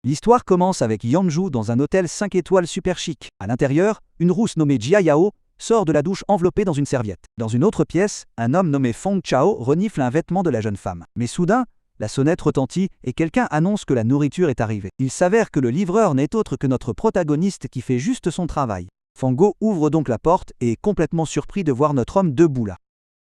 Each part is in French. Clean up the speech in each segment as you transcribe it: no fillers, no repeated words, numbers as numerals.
L'histoire commence avec Yeonju dans un hôtel 5 étoiles super chic. À l'intérieur, une rousse nommée Jia Yao sort de la douche enveloppée dans une serviette. Dans une autre pièce, un homme nommé Fong Chao renifle un vêtement de la jeune femme. Mais soudain, la sonnette retentit et quelqu'un annonce que la nourriture est arrivée. Il s'avère que le livreur n'est autre que notre protagoniste qui fait juste son travail. Fango ouvre donc la porte et est complètement surpris de voir notre homme debout là.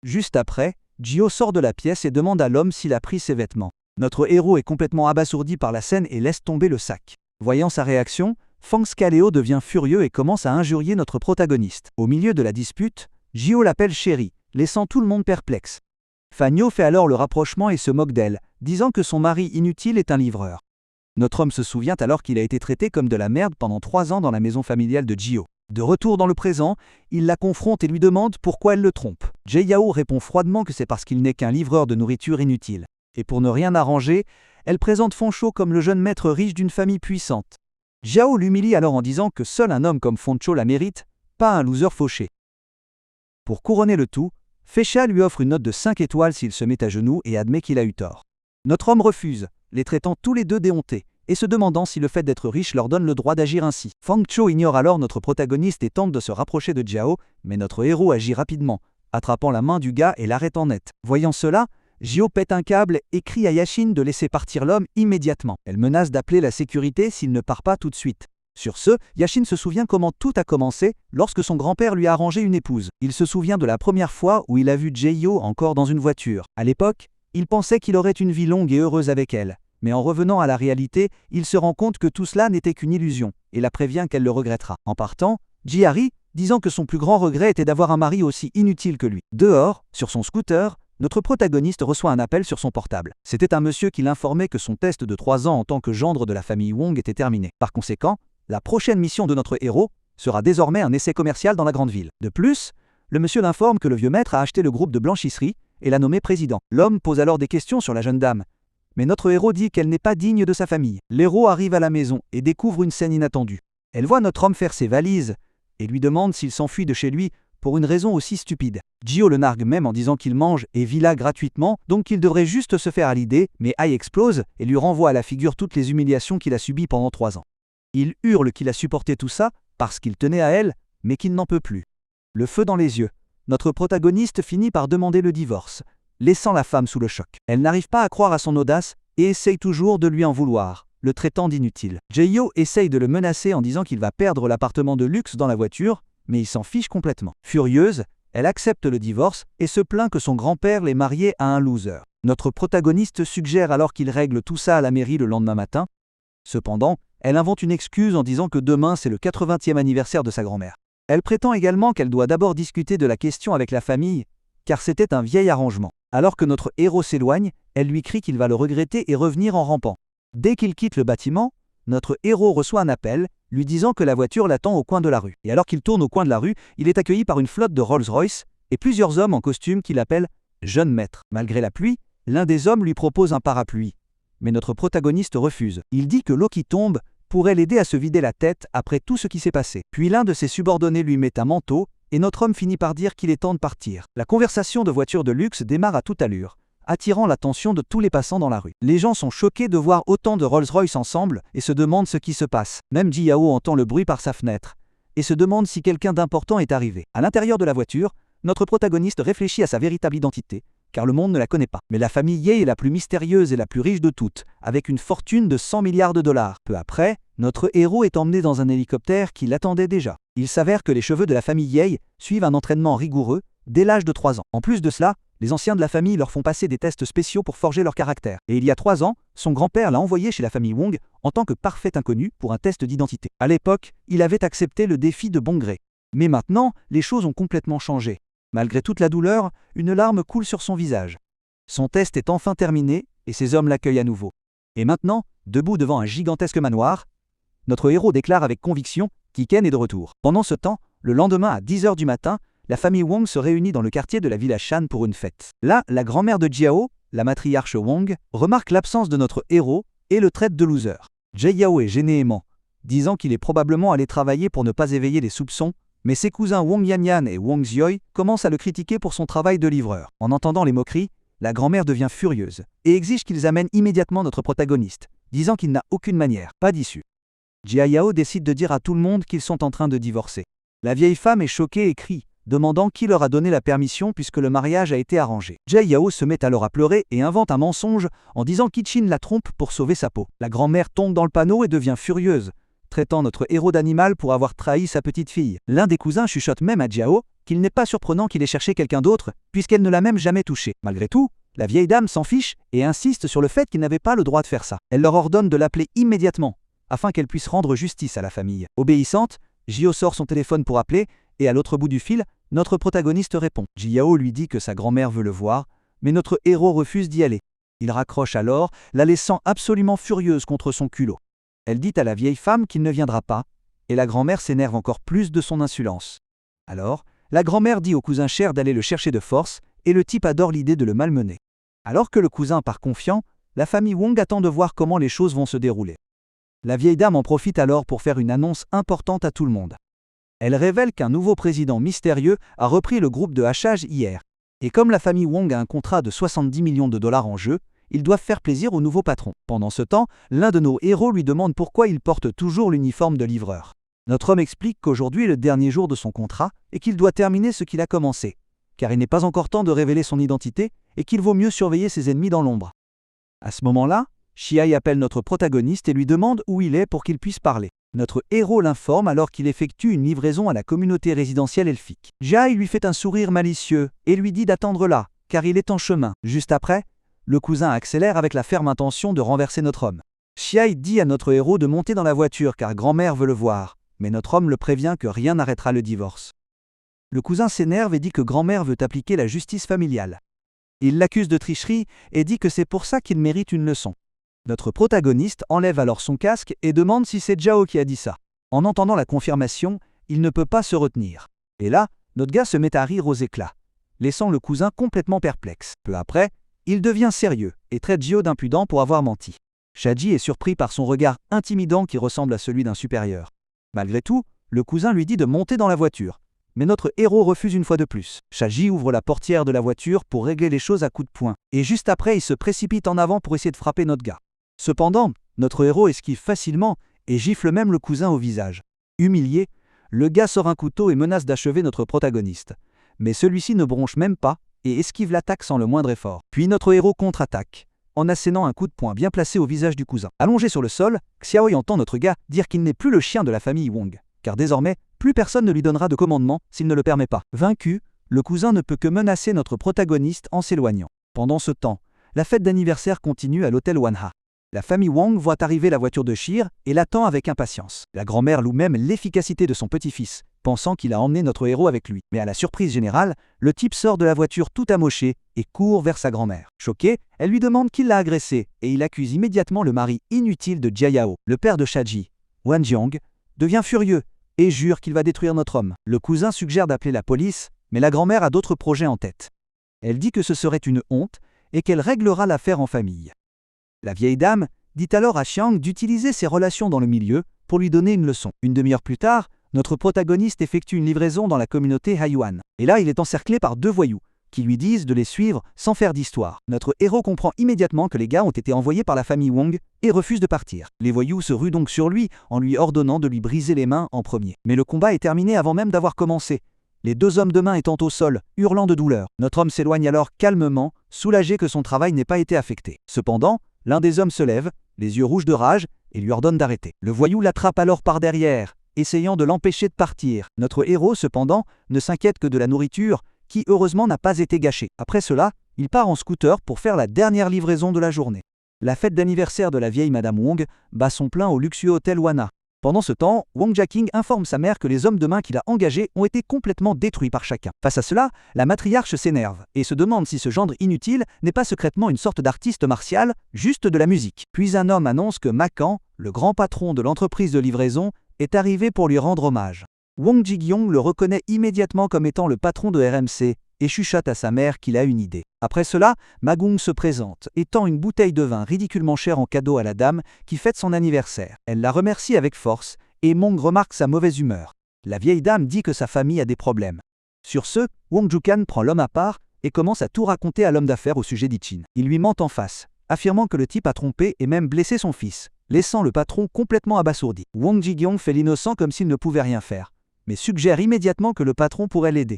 Juste après, Jio sort de la pièce et demande à l'homme s'il a pris ses vêtements. Notre héros est complètement abasourdi par la scène et laisse tomber le sac. Voyant sa réaction, Fang Scaleo devient furieux et commence à injurier notre protagoniste. Au milieu de la dispute, Jio l'appelle chérie, laissant tout le monde perplexe. Fagno fait alors le rapprochement et se moque d'elle, disant que son mari inutile est un livreur. Notre homme se souvient alors qu'il a été traité comme de la merde pendant 3 ans dans la maison familiale de Jio. De retour dans le présent, il la confronte et lui demande pourquoi elle le trompe. Jae-yao répond froidement que c'est parce qu'il n'est qu'un livreur de nourriture inutile. Et pour ne rien arranger, elle présente Foncho comme le jeune maître riche d'une famille puissante. Jiao l'humilie alors en disant que seul un homme comme Foncho la mérite, pas un loser fauché. Pour couronner le tout, Fecha lui offre une note de 5 étoiles s'il se met à genoux et admet qu'il a eu tort. Notre homme refuse, les traitant tous les deux d'éhontés, et se demandant si le fait d'être riche leur donne le droit d'agir ainsi. Fang Cho ignore alors notre protagoniste et tente de se rapprocher de Jiao, mais notre héros agit rapidement, attrapant la main du gars et l'arrêtant net. Voyant cela, Jio pète un câble et crie à Yashin de laisser partir l'homme immédiatement. Elle menace d'appeler la sécurité s'il ne part pas tout de suite. Sur ce, Yashin se souvient comment tout a commencé lorsque son grand-père lui a arrangé une épouse. Il se souvient de la première fois où il a vu Jae-yo encore dans une voiture. À l'époque, il pensait qu'il aurait une vie longue et heureuse avec elle. Mais en revenant à la réalité, il se rend compte que tout cela n'était qu'une illusion et la prévient qu'elle le regrettera. En partant, Ji-Hari, disant que son plus grand regret était d'avoir un mari aussi inutile que lui. Dehors, sur son scooter, notre protagoniste reçoit un appel sur son portable. C'était un monsieur qui l'informait que son test de 3 ans en tant que gendre de la famille Wong était terminé. Par conséquent, la prochaine mission de notre héros sera désormais un essai commercial dans la grande ville. De plus, le monsieur l'informe que le vieux maître a acheté le groupe de blanchisserie et l'a nommé président. L'homme pose alors des questions sur la jeune dame. Mais notre héros dit qu'elle n'est pas digne de sa famille. L'héros arrive à la maison et découvre une scène inattendue. Elle voit notre homme faire ses valises et lui demande s'il s'enfuit de chez lui pour une raison aussi stupide. Jio le nargue même en disant qu'il mange et vit là gratuitement, donc qu'il devrait juste se faire à l'idée, mais Ai explose et lui renvoie à la figure toutes les humiliations qu'il a subies pendant 3 ans. Il hurle qu'il a supporté tout ça parce qu'il tenait à elle, mais qu'il n'en peut plus. Le feu dans les yeux, notre protagoniste finit par demander le divorce, laissant la femme sous le choc. Elle n'arrive pas à croire à son audace et essaye toujours de lui en vouloir, le traitant d'inutile. Jae-yo essaye de le menacer en disant qu'il va perdre l'appartement de luxe dans la voiture, mais il s'en fiche complètement. Furieuse, elle accepte le divorce et se plaint que son grand-père l'ait mariée à un loser. Notre protagoniste suggère alors qu'il règle tout ça à la mairie le lendemain matin. Cependant, elle invente une excuse en disant que demain c'est le 80e anniversaire de sa grand-mère. Elle prétend également qu'elle doit d'abord discuter de la question avec la famille, car c'était un vieil arrangement. Alors que notre héros s'éloigne, elle lui crie qu'il va le regretter et revenir en rampant. Dès qu'il quitte le bâtiment, notre héros reçoit un appel, lui disant que la voiture l'attend au coin de la rue. Et alors qu'il tourne au coin de la rue, il est accueilli par une flotte de Rolls-Royce et plusieurs hommes en costume qui l'appellent « jeune maître ». Malgré la pluie, l'un des hommes lui propose un parapluie. Mais notre protagoniste refuse. Il dit que l'eau qui tombe pourrait l'aider à se vider la tête après tout ce qui s'est passé. Puis l'un de ses subordonnés lui met un manteau, et notre homme finit par dire qu'il est temps de partir. La conversation de voiture de luxe démarre à toute allure, attirant l'attention de tous les passants dans la rue. Les gens sont choqués de voir autant de Rolls-Royce ensemble et se demandent ce qui se passe. Même Ji-Yao entend le bruit par sa fenêtre et se demande si quelqu'un d'important est arrivé. À l'intérieur de la voiture, notre protagoniste réfléchit à sa véritable identité, car le monde ne la connaît pas. Mais la famille Ye est la plus mystérieuse et la plus riche de toutes, avec une fortune de 100 milliards de dollars. Peu après, notre héros est emmené dans un hélicoptère qui l'attendait déjà. Il s'avère que les cheveux de la famille Ye suivent un entraînement rigoureux dès l'âge de 3 ans. En plus de cela, les anciens de la famille leur font passer des tests spéciaux pour forger leur caractère. Et il y a 3 ans, son grand-père l'a envoyé chez la famille Wong en tant que parfait inconnu pour un test d'identité. À l'époque, il avait accepté le défi de bon gré. Mais maintenant, les choses ont complètement changé. Malgré toute la douleur, une larme coule sur son visage. Son test est enfin terminé et ses hommes l'accueillent à nouveau. Et maintenant, debout devant un gigantesque manoir, notre héros déclare avec conviction qu'Iken est de retour. Pendant ce temps, le lendemain à 10 h du matin, la famille Wong se réunit dans le quartier de la villa Shan pour une fête. Là, la grand-mère de Jiao, la matriarche Wong, remarque l'absence de notre héros et le traite de loser. Jae-yao est gêné et ment, disant qu'il est probablement allé travailler pour ne pas éveiller les soupçons, mais ses cousins Wong Yanyan et Wong Zioy commencent à le critiquer pour son travail de livreur. En entendant les moqueries, la grand-mère devient furieuse et exige qu'ils amènent immédiatement notre protagoniste, disant qu'il n'a aucune manière, pas d'issue. Jia Yao décide de dire à tout le monde qu'ils sont en train de divorcer. La vieille femme est choquée et crie, demandant qui leur a donné la permission puisque le mariage a été arrangé. Jia Yao se met alors à pleurer et invente un mensonge en disant qu'Ichin la trompe pour sauver sa peau. La grand-mère tombe dans le panneau et devient furieuse, traitant notre héros d'animal pour avoir trahi sa petite fille. L'un des cousins chuchote même à Jiao qu'il n'est pas surprenant qu'il ait cherché quelqu'un d'autre puisqu'elle ne l'a même jamais touché. Malgré tout, la vieille dame s'en fiche et insiste sur le fait qu'il n'avait pas le droit de faire ça. Elle leur ordonne de l'appeler immédiatement afin qu'elle puisse rendre justice à la famille. Obéissante, Jio sort son téléphone pour appeler et à l'autre bout du fil, notre protagoniste répond. Jiao lui dit que sa grand-mère veut le voir, mais notre héros refuse d'y aller. Il raccroche alors, la laissant absolument furieuse contre son culot. Elle dit à la vieille femme qu'il ne viendra pas, et la grand-mère s'énerve encore plus de son insolence. Alors, la grand-mère dit au cousin cher d'aller le chercher de force, et le type adore l'idée de le malmener. Alors que le cousin part confiant, la famille Wong attend de voir comment les choses vont se dérouler. La vieille dame en profite alors pour faire une annonce importante à tout le monde. Elle révèle qu'un nouveau président mystérieux a repris le groupe de hachage hier. Et comme la famille Wong a un contrat de 70 millions de dollars en jeu, ils doivent faire plaisir au nouveau patron. Pendant ce temps, l'un de nos héros lui demande pourquoi il porte toujours l'uniforme de livreur. Notre homme explique qu'aujourd'hui est le dernier jour de son contrat et qu'il doit terminer ce qu'il a commencé, car il n'est pas encore temps de révéler son identité et qu'il vaut mieux surveiller ses ennemis dans l'ombre. À ce moment-là, Shiai appelle notre protagoniste et lui demande où il est pour qu'il puisse parler. Notre héros l'informe alors qu'il effectue une livraison à la communauté résidentielle elfique. Jai lui fait un sourire malicieux et lui dit d'attendre là, car il est en chemin. Juste après, le cousin accélère avec la ferme intention de renverser notre homme. Shiai dit à notre héros de monter dans la voiture car grand-mère veut le voir, mais notre homme le prévient que rien n'arrêtera le divorce. Le cousin s'énerve et dit que grand-mère veut appliquer la justice familiale. Il l'accuse de tricherie et dit que c'est pour ça qu'il mérite une leçon. Notre protagoniste enlève alors son casque et demande si c'est Jiao qui a dit ça. En entendant la confirmation, il ne peut pas se retenir. Et là, notre gars se met à rire aux éclats, laissant le cousin complètement perplexe. Peu après, il devient sérieux et traite Jiao d'impudent pour avoir menti. Shaji est surpris par son regard intimidant qui ressemble à celui d'un supérieur. Malgré tout, le cousin lui dit de monter dans la voiture. Mais notre héros refuse une fois de plus. Shaji ouvre la portière de la voiture pour régler les choses à coups de poing. Et juste après, il se précipite en avant pour essayer de frapper notre gars. Cependant, notre héros esquive facilement et gifle même le cousin au visage. Humilié, le gars sort un couteau et menace d'achever notre protagoniste. Mais celui-ci ne bronche même pas et esquive l'attaque sans le moindre effort. Puis notre héros contre-attaque, en assénant un coup de poing bien placé au visage du cousin. Allongé sur le sol, Xiaoi entend notre gars dire qu'il n'est plus le chien de la famille Wong, car désormais, plus personne ne lui donnera de commandement s'il ne le permet pas. Vaincu, le cousin ne peut que menacer notre protagoniste en s'éloignant. Pendant ce temps, la fête d'anniversaire continue à l'hôtel Wanha. La famille Wong voit arriver la voiture de Shir et l'attend avec impatience. La grand-mère loue même l'efficacité de son petit-fils, pensant qu'il a emmené notre héros avec lui. Mais à la surprise générale, le type sort de la voiture tout amoché et court vers sa grand-mère. Choquée, elle lui demande qui l'a agressé et il accuse immédiatement le mari inutile de Jia Yao. Le père de Shaji, Wan Jiang, devient furieux et jure qu'il va détruire notre homme. Le cousin suggère d'appeler la police, mais la grand-mère a d'autres projets en tête. Elle dit que ce serait une honte et qu'elle réglera l'affaire en famille. La vieille dame dit alors à Xiang d'utiliser ses relations dans le milieu pour lui donner une leçon. Une demi-heure plus tard, notre protagoniste effectue une livraison dans la communauté Haiyuan. Et là, il est encerclé par deux voyous, qui lui disent de les suivre sans faire d'histoire. Notre héros comprend immédiatement que les gars ont été envoyés par la famille Wong et refuse de partir. Les voyous se ruent donc sur lui en lui ordonnant de lui briser les mains en premier. Mais le combat est terminé avant même d'avoir commencé. Les deux hommes de main étant au sol, hurlant de douleur. Notre homme s'éloigne alors calmement, soulagé que son travail n'ait pas été affecté. Cependant, l'un des hommes se lève, les yeux rouges de rage, et lui ordonne d'arrêter. Le voyou l'attrape alors par derrière, essayant de l'empêcher de partir. Notre héros, cependant, ne s'inquiète que de la nourriture, qui heureusement n'a pas été gâchée. Après cela, il part en scooter pour faire la dernière livraison de la journée. La fête d'anniversaire de la vieille Madame Wong bat son plein au luxueux hôtel Wanha. Pendant ce temps, Wong Jaking informe sa mère que les hommes de main qu'il a engagés ont été complètement détruits par chacun. Face à cela, la matriarche s'énerve et se demande si ce gendre inutile n'est pas secrètement une sorte d'artiste martial, juste de la musique. Puis un homme annonce que Makan, le grand patron de l'entreprise de livraison, est arrivé pour lui rendre hommage. Wong Jigyong le reconnaît immédiatement comme étant le patron de RMC et chuchote à sa mère qu'il a une idée. Après cela, Magung se présente et tend une bouteille de vin ridiculement chère en cadeau à la dame qui fête son anniversaire. Elle la remercie avec force et Mong remarque sa mauvaise humeur. La vieille dame dit que sa famille a des problèmes. Sur ce, Wong Jukan prend l'homme à part et commence à tout raconter à l'homme d'affaires au sujet d'Ichin. Il lui ment en face, affirmant que le type a trompé et même blessé son fils, laissant le patron complètement abasourdi. Wang Jigyong fait l'innocent comme s'il ne pouvait rien faire, mais suggère immédiatement que le patron pourrait l'aider.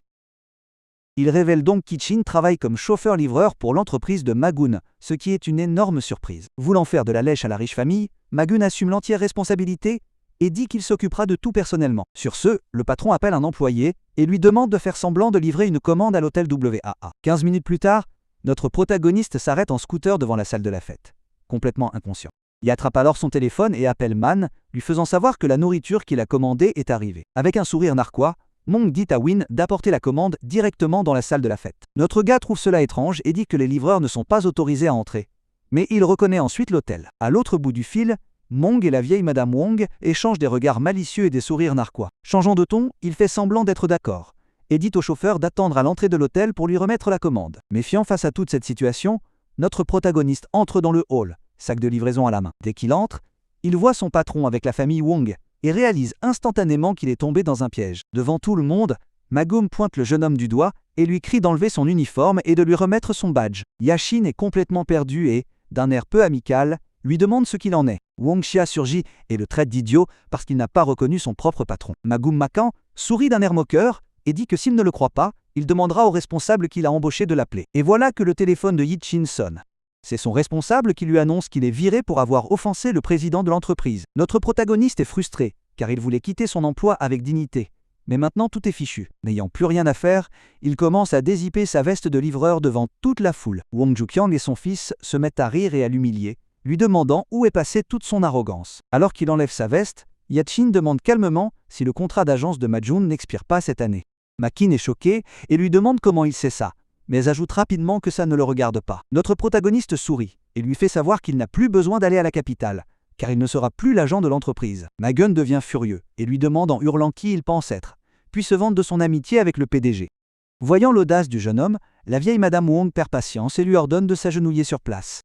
Il révèle donc qu'Hee-chin travaille comme chauffeur-livreur pour l'entreprise de Ma-gun, ce qui est une énorme surprise. Voulant faire de la lèche à la riche famille, Ma-gun assume l'entière responsabilité et dit qu'il s'occupera de tout personnellement. Sur ce, le patron appelle un employé et lui demande de faire semblant de livrer une commande à l'hôtel WAA. 15 minutes plus tard, notre protagoniste s'arrête en scooter devant la salle de la fête, complètement inconscient. Il attrape alors son téléphone et appelle Man, lui faisant savoir que la nourriture qu'il a commandée est arrivée. Avec un sourire narquois, Mong dit à Win d'apporter la commande directement dans la salle de la fête. Notre gars trouve cela étrange et dit que les livreurs ne sont pas autorisés à entrer. Mais il reconnaît ensuite l'hôtel. À l'autre bout du fil, Mong et la vieille Madame Wong échangent des regards malicieux et des sourires narquois. Changeant de ton, il fait semblant d'être d'accord et dit au chauffeur d'attendre à l'entrée de l'hôtel pour lui remettre la commande. Méfiant face à toute cette situation, notre protagoniste entre dans le hall, sac de livraison à la main. Dès qu'il entre, il voit son patron avec la famille Wong et réalise instantanément qu'il est tombé dans un piège. Devant tout le monde, Ma-gun pointe le jeune homme du doigt et lui crie d'enlever son uniforme et de lui remettre son badge. Yashin est complètement perdu et, d'un air peu amical, lui demande ce qu'il en est. Wang Xia surgit et le traite d'idiot parce qu'il n'a pas reconnu son propre patron. Ma-gun Macan sourit d'un air moqueur et dit que s'il ne le croit pas, il demandera au responsable qu'il a embauché de l'appeler. Et voilà que le téléphone de Hee-chin sonne. C'est son responsable qui lui annonce qu'il est viré pour avoir offensé le président de l'entreprise. Notre protagoniste est frustré, car il voulait quitter son emploi avec dignité. Mais maintenant tout est fichu. N'ayant plus rien à faire, il commence à dézipper sa veste de livreur devant toute la foule. Wang Juqiang et son fils se mettent à rire et à l'humilier, lui demandant où est passée toute son arrogance. Alors qu'il enlève sa veste, Yachin demande calmement si le contrat d'agence de Ma-jun n'expire pas cette année. Ma-kin est choqué et lui demande comment il sait ça, mais ajoute rapidement que ça ne le regarde pas. Notre protagoniste sourit et lui fait savoir qu'il n'a plus besoin d'aller à la capitale, car il ne sera plus l'agent de l'entreprise. Ma-gun devient furieux et lui demande en hurlant qui il pense être, puis se vante de son amitié avec le PDG. Voyant l'audace du jeune homme, la vieille Madame Wong perd patience et lui ordonne de s'agenouiller sur place.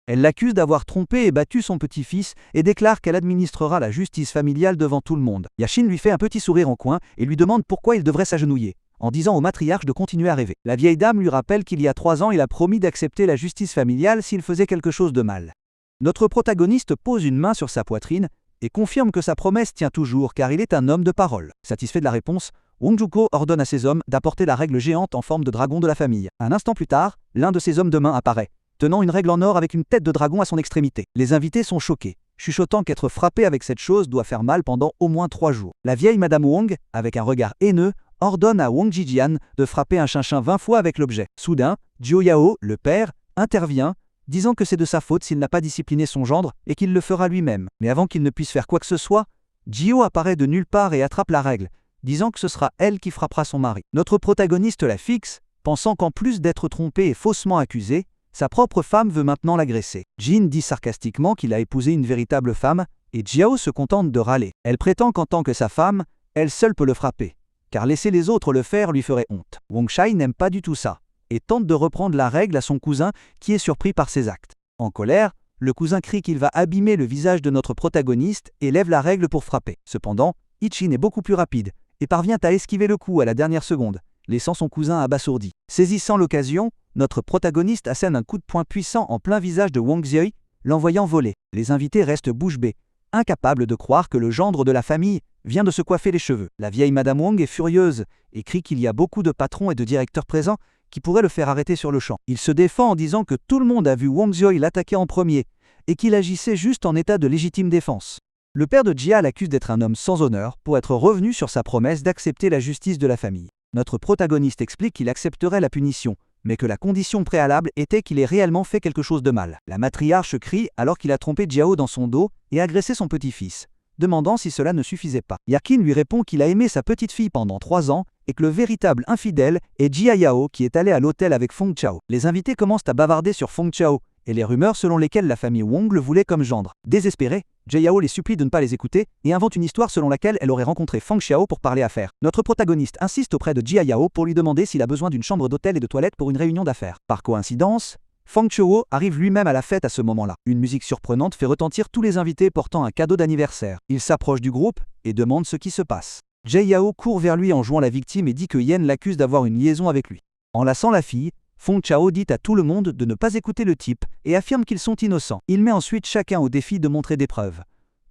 Elle l'accuse d'avoir trompé et battu son petit-fils et déclare qu'elle administrera la justice familiale devant tout le monde. Yashin lui fait un petit sourire en coin et lui demande pourquoi il devrait s'agenouiller, en disant au matriarche de continuer à rêver. La vieille dame lui rappelle qu'il y a 3 ans il a promis d'accepter la justice familiale s'il faisait quelque chose de mal. Notre protagoniste pose une main sur sa poitrine et confirme que sa promesse tient toujours car il est un homme de parole. Satisfait de la réponse, Wang Juko ordonne à ses hommes d'apporter la règle géante en forme de dragon de la famille. Un instant plus tard, l'un de ses hommes de main apparaît, tenant une règle en or avec une tête de dragon à son extrémité. Les invités sont choqués, chuchotant qu'être frappé avec cette chose doit faire mal pendant au moins 3 jours. La vieille Madame Wong, avec un regard haineux, ordonne à Wang Jijian de frapper un chinchin 20 fois avec l'objet. Soudain, Jiao Yao, le père, intervient, disant que c'est de sa faute s'il n'a pas discipliné son gendre et qu'il le fera lui-même. Mais avant qu'il ne puisse faire quoi que ce soit, Jiao apparaît de nulle part et attrape la règle, disant que ce sera elle qui frappera son mari. Notre protagoniste la fixe, pensant qu'en plus d'être trompé et faussement accusé, sa propre femme veut maintenant l'agresser. Jin dit sarcastiquement qu'il a épousé une véritable femme, et Jiao se contente de râler. Elle prétend qu'en tant que sa femme, elle seule peut le frapper, car laisser les autres le faire lui ferait honte. Wang Shai n'aime pas du tout ça, et tente de reprendre la règle à son cousin qui est surpris par ses actes. En colère, le cousin crie qu'il va abîmer le visage de notre protagoniste et lève la règle pour frapper. Cependant, Hee-chin est beaucoup plus rapide et parvient à esquiver le coup à la dernière seconde, laissant son cousin abasourdi. Saisissant l'occasion, notre protagoniste assène un coup de poing puissant en plein visage de Wang Xiui, l'envoyant voler. Les invités restent bouche bée, incapables de croire que le gendre de la famille vient de se coiffer les cheveux. La vieille Madame Wong est furieuse et crie qu'il y a beaucoup de patrons et de directeurs présents qui pourraient le faire arrêter sur le champ. Il se défend en disant que tout le monde a vu Wang Xiui l'attaquer en premier et qu'il agissait juste en état de légitime défense. Le père de Jia l'accuse d'être un homme sans honneur pour être revenu sur sa promesse d'accepter la justice de la famille. Notre protagoniste explique qu'il accepterait la punition, mais que la condition préalable était qu'il ait réellement fait quelque chose de mal. La matriarche crie alors qu'il a trompé Jiao dans son dos et agressé son petit-fils, demandant si cela ne suffisait pas. Yakin lui répond qu'il a aimé sa petite-fille pendant 3 ans et que le véritable infidèle est Jia Yao qui est allé à l'hôtel avec Feng Chao. Les invités commencent à bavarder sur Feng Chao et les rumeurs selon lesquelles la famille Wong le voulait comme gendre. Désespérée, Jia Yao les supplie de ne pas les écouter et invente une histoire selon laquelle elle aurait rencontré Feng Xiao pour parler affaires. Notre protagoniste insiste auprès de Jia Yao pour lui demander s'il a besoin d'une chambre d'hôtel et de toilette pour une réunion d'affaires. Par coïncidence, Feng Xiao arrive lui-même à la fête à ce moment-là. Une musique surprenante fait retentir tous les invités portant un cadeau d'anniversaire. Il s'approche du groupe et demande ce qui se passe. Jia Yao court vers lui en jouant la victime et dit que Yen l'accuse d'avoir une liaison avec lui. Enlaçant la fille, Feng Chao dit à tout le monde de ne pas écouter le type et affirme qu'ils sont innocents. Il met ensuite chacun au défi de montrer des preuves,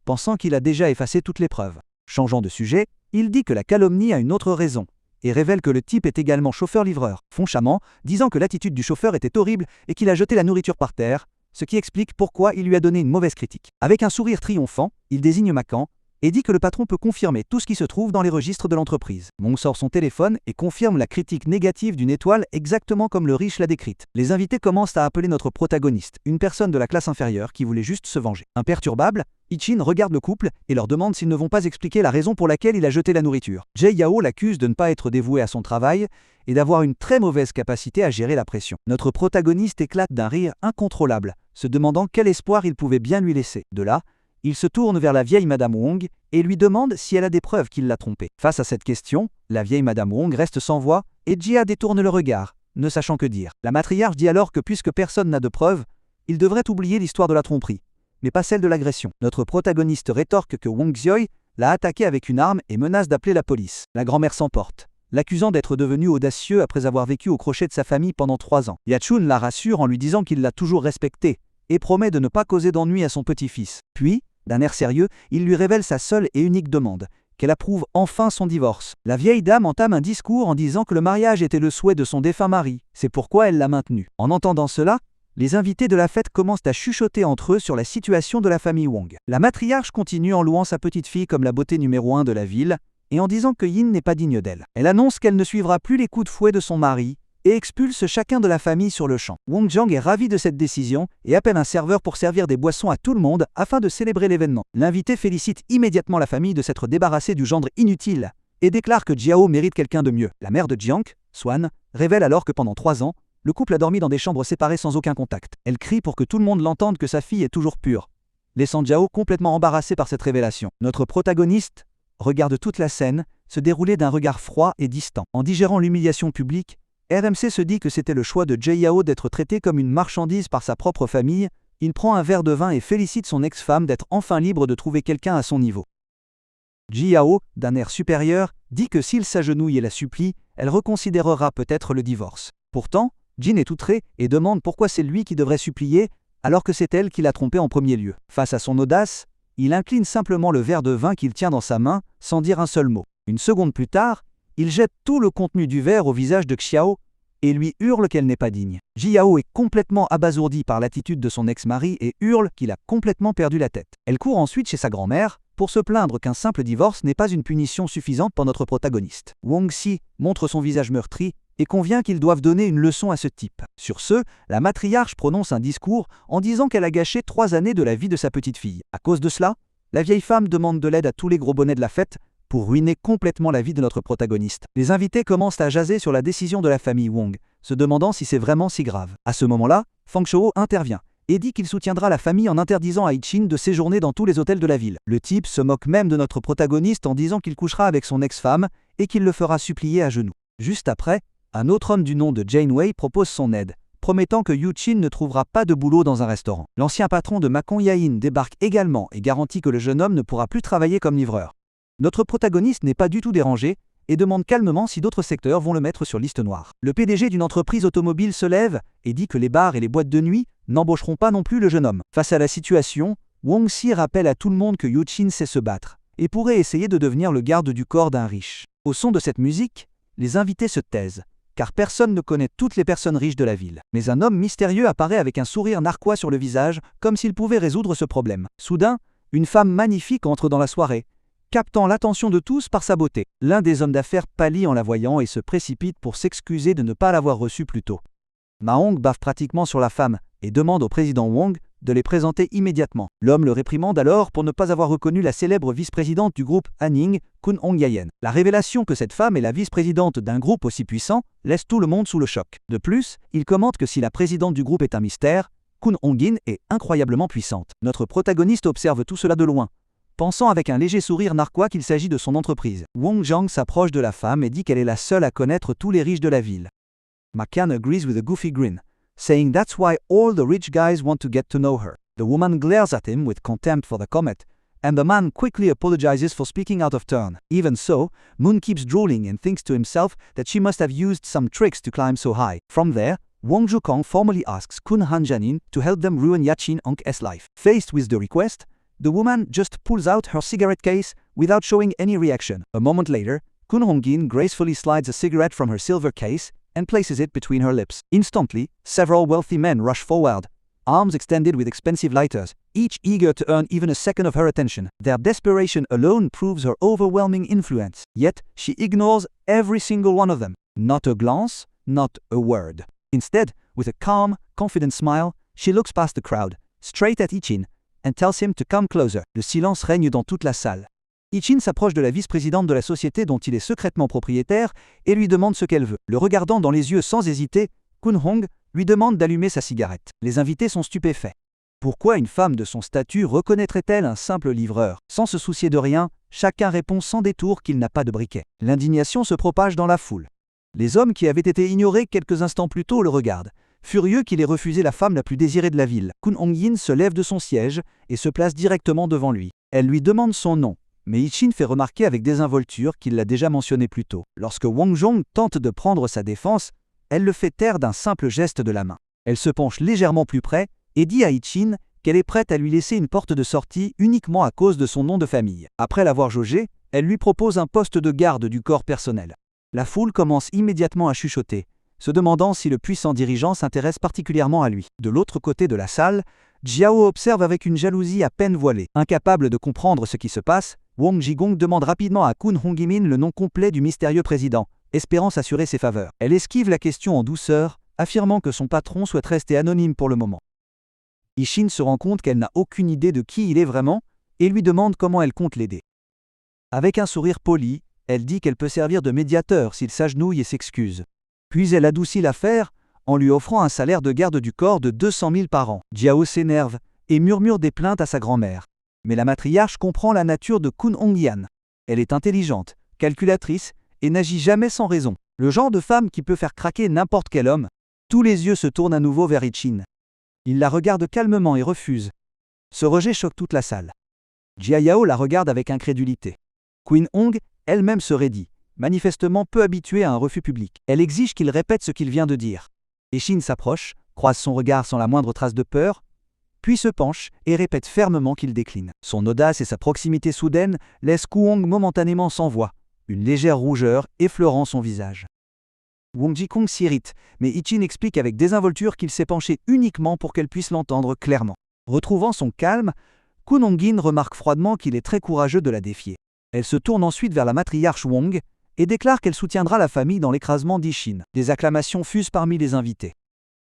pensant qu'il a déjà effacé toutes les preuves. Changeant de sujet, il dit que la calomnie a une autre raison et révèle que le type est également chauffeur-livreur. Feng Shaman, disant que l'attitude du chauffeur était horrible et qu'il a jeté la nourriture par terre, ce qui explique pourquoi il lui a donné une mauvaise critique. Avec un sourire triomphant, il désigne Macan et dit que le patron peut confirmer tout ce qui se trouve dans les registres de l'entreprise. Wong sort son téléphone et confirme la critique négative d'une étoile exactement comme le riche l'a décrite. Les invités commencent à appeler notre protagoniste, une personne de la classe inférieure qui voulait juste se venger. Imperturbable, Ichin regarde le couple et leur demande s'ils ne vont pas expliquer la raison pour laquelle il a jeté la nourriture. Jay Yao l'accuse de ne pas être dévoué à son travail et d'avoir une très mauvaise capacité à gérer la pression. Notre protagoniste éclate d'un rire incontrôlable, se demandant quel espoir il pouvait bien lui laisser. De là, il se tourne vers la vieille Madame Wong et lui demande si elle a des preuves qu'il l'a trompée. Face à cette question, la vieille Madame Wong reste sans voix et Jia détourne le regard, ne sachant que dire. La matriarche dit alors que puisque personne n'a de preuves, il devrait oublier l'histoire de la tromperie, mais pas celle de l'agression. Notre protagoniste rétorque que Wong Xioi l'a attaqué avec une arme et menace d'appeler la police. La grand-mère s'emporte, l'accusant d'être devenu audacieux après avoir vécu au crochet de sa famille pendant 3 ans. Yachun la rassure en lui disant qu'il l'a toujours respectée et promet de ne pas causer d'ennui à son petit-fils. Puis, d'un air sérieux, il lui révèle sa seule et unique demande, qu'elle approuve enfin son divorce. La vieille dame entame un discours en disant que le mariage était le souhait de son défunt mari, c'est pourquoi elle l'a maintenu. En entendant cela, les invités de la fête commencent à chuchoter entre eux sur la situation de la famille Wong. La matriarche continue en louant sa petite-fille comme la beauté numéro 1 de la ville, et en disant que Yin n'est pas digne d'elle. Elle annonce qu'elle ne suivra plus les coups de fouet de son mari, et expulse chacun de la famille sur le champ. Wong Jiang est ravi de cette décision et appelle un serveur pour servir des boissons à tout le monde afin de célébrer l'événement. L'invité félicite immédiatement la famille de s'être débarrassée du gendre inutile et déclare que Jiao mérite quelqu'un de mieux. La mère de Jiang, Swan, révèle alors que pendant 3 ans, le couple a dormi dans des chambres séparées sans aucun contact. Elle crie pour que tout le monde l'entende que sa fille est toujours pure, laissant Jiao complètement embarrassé par cette révélation. Notre protagoniste regarde toute la scène se dérouler d'un regard froid et distant. En digérant l'humiliation publique, RMC se dit que c'était le choix de Jay Yao d'être traité comme une marchandise par sa propre famille. Il prend un verre de vin et félicite son ex-femme d'être enfin libre de trouver quelqu'un à son niveau. Ji Yao, d'un air supérieur, dit que s'il s'agenouille et la supplie, elle reconsidérera peut-être le divorce. Pourtant, Jin est outré et demande pourquoi c'est lui qui devrait supplier, alors que c'est elle qui l'a trompé en premier lieu. Face à son audace, il incline simplement le verre de vin qu'il tient dans sa main, sans dire un seul mot. Une seconde plus tard, il jette tout le contenu du verre au visage de Xiao et lui hurle qu'elle n'est pas digne. Ji Yao est complètement abasourdi par l'attitude de son ex-mari et hurle qu'il a complètement perdu la tête. Elle court ensuite chez sa grand-mère pour se plaindre qu'un simple divorce n'est pas une punition suffisante pour notre protagoniste. Wong Si montre son visage meurtri et convient qu'ils doivent donner une leçon à ce type. Sur ce, la matriarche prononce un discours en disant qu'elle a gâché 3 années de la vie de sa petite fille. À cause de cela, la vieille femme demande de l'aide à tous les gros bonnets de la fête pour ruiner complètement la vie de notre protagoniste. Les invités commencent à jaser sur la décision de la famille Wong, se demandant si c'est vraiment si grave. À ce moment-là, Feng Shou intervient et dit qu'il soutiendra la famille en interdisant à Ichin de séjourner dans tous les hôtels de la ville. Le type se moque même de notre protagoniste en disant qu'il couchera avec son ex-femme et qu'il le fera supplier à genoux. Juste après, un autre homme du nom de Janeway propose son aide, promettant que Yu Chin ne trouvera pas de boulot dans un restaurant. L'ancien patron de Macon Yain débarque également et garantit que le jeune homme ne pourra plus travailler comme livreur. Notre protagoniste n'est pas du tout dérangé et demande calmement si d'autres secteurs vont le mettre sur liste noire. Le PDG d'une entreprise automobile se lève et dit que les bars et les boîtes de nuit n'embaucheront pas non plus le jeune homme. Face à la situation, Wong Si rappelle à tout le monde que Yu Chin sait se battre et pourrait essayer de devenir le garde du corps d'un riche. Au son de cette musique, les invités se taisent, car personne ne connaît toutes les personnes riches de la ville. Mais un homme mystérieux apparaît avec un sourire narquois sur le visage, comme s'il pouvait résoudre ce problème. Soudain, une femme magnifique entre dans la soirée, captant l'attention de tous par sa beauté. L'un des hommes d'affaires pâlit en la voyant et se précipite pour s'excuser de ne pas l'avoir reçue plus tôt. Ma Hong bave pratiquement sur la femme et demande au président Wong de les présenter immédiatement. L'homme le réprimande alors pour ne pas avoir reconnu la célèbre vice-présidente du groupe Anning, Kun Hong Yayen. La révélation que cette femme est la vice-présidente d'un groupe aussi puissant laisse tout le monde sous le choc. De plus, il commente que si la présidente du groupe est un mystère, Kun Hongin est incroyablement puissante. Notre protagoniste observe tout cela de loin, pensant avec un léger sourire narquois qu'il s'agit de son entreprise. Wong Jiang s'approche de la femme et dit qu'elle est la seule à connaître tous les riches de la ville. McCann agrees with a goofy grin, saying that's why all the rich guys want to get to know her. The woman glares at him with contempt for the comment, and the man quickly apologizes for speaking out of turn. Even so, Moon keeps drooling and thinks to himself that she must have used some tricks to climb so high. From there, Wang Zhukang formally asks Kun Han-janin to help them ruin Yaqin Hong's life. Faced with the request, the woman just pulls out her cigarette case without showing any reaction. A moment later, Kun Hongin gracefully slides a cigarette from her silver case and places it between her lips. Instantly, several wealthy men rush forward, arms extended with expensive lighters, each eager to earn even a second of her attention. Their desperation alone proves her overwhelming influence. Yet, she ignores every single one of them. Not a glance, not a word. Instead, with a calm, confident smile, she looks past the crowd, straight at Yichin, and tells him to come closer. Le silence règne dans toute la salle. Yichin s'approche de la vice-présidente de la société dont il est secrètement propriétaire et lui demande ce qu'elle veut. Le regardant dans les yeux sans hésiter, Kun Hong lui demande d'allumer sa cigarette. Les invités sont stupéfaits. Pourquoi une femme de son statut reconnaîtrait-elle un simple livreur? Sans se soucier de rien, chacun répond sans détour qu'il n'a pas de briquet. L'indignation se propage dans la foule. Les hommes qui avaient été ignorés quelques instants plus tôt le regardent, furieux qu'il ait refusé la femme la plus désirée de la ville. Kun Hong-yin se lève de son siège et se place directement devant lui. Elle lui demande son nom, mais Yichin fait remarquer avec désinvolture qu'il l'a déjà mentionné plus tôt. Lorsque Wang Zhong tente de prendre sa défense, elle le fait taire d'un simple geste de la main. Elle se penche légèrement plus près et dit à Yichin qu'elle est prête à lui laisser une porte de sortie uniquement à cause de son nom de famille. Après l'avoir jaugé, elle lui propose un poste de garde du corps personnel. La foule commence immédiatement à chuchoter, se demandant si le puissant dirigeant s'intéresse particulièrement à lui. De l'autre côté de la salle, Jiao observe avec une jalousie à peine voilée. Incapable de comprendre ce qui se passe, Wang Jigong demande rapidement à Kun Hong-min le nom complet du mystérieux président, espérant s'assurer ses faveurs. Elle esquive la question en douceur, affirmant que son patron souhaite rester anonyme pour le moment. Yichin se rend compte qu'elle n'a aucune idée de qui il est vraiment et lui demande comment elle compte l'aider. Avec un sourire poli, elle dit qu'elle peut servir de médiateur s'il s'agenouille et s'excuse. Puis elle adoucit l'affaire en lui offrant un salaire de garde du corps de 200 000 par an. Jiao s'énerve et murmure des plaintes à sa grand-mère. Mais la matriarche comprend la nature de Kun Hong-yan. Elle est intelligente, calculatrice et n'agit jamais sans raison. Le genre de femme qui peut faire craquer n'importe quel homme. Tous les yeux se tournent à nouveau vers Yichin. Il la regarde calmement et refuse. Ce rejet choque toute la salle. Jiao la regarde avec incrédulité. Queen Hong elle-même se raidit, manifestement peu habituée à un refus public. Elle exige qu'il répète ce qu'il vient de dire. Yichin s'approche, croise son regard sans la moindre trace de peur, puis se penche et répète fermement qu'il décline. Son audace et sa proximité soudaine laissent Ku Hong momentanément sans voix, une légère rougeur effleurant son visage. Wang Jikong s'irrite, mais Yichin explique avec désinvolture qu'il s'est penché uniquement pour qu'elle puisse l'entendre clairement. Retrouvant son calme, Kun Hong-in remarque froidement qu'il est très courageux de la défier. Elle se tourne ensuite vers la matriarche Wang et déclare qu'elle soutiendra la famille dans l'écrasement d'Yichin. Des acclamations fusent parmi les invités.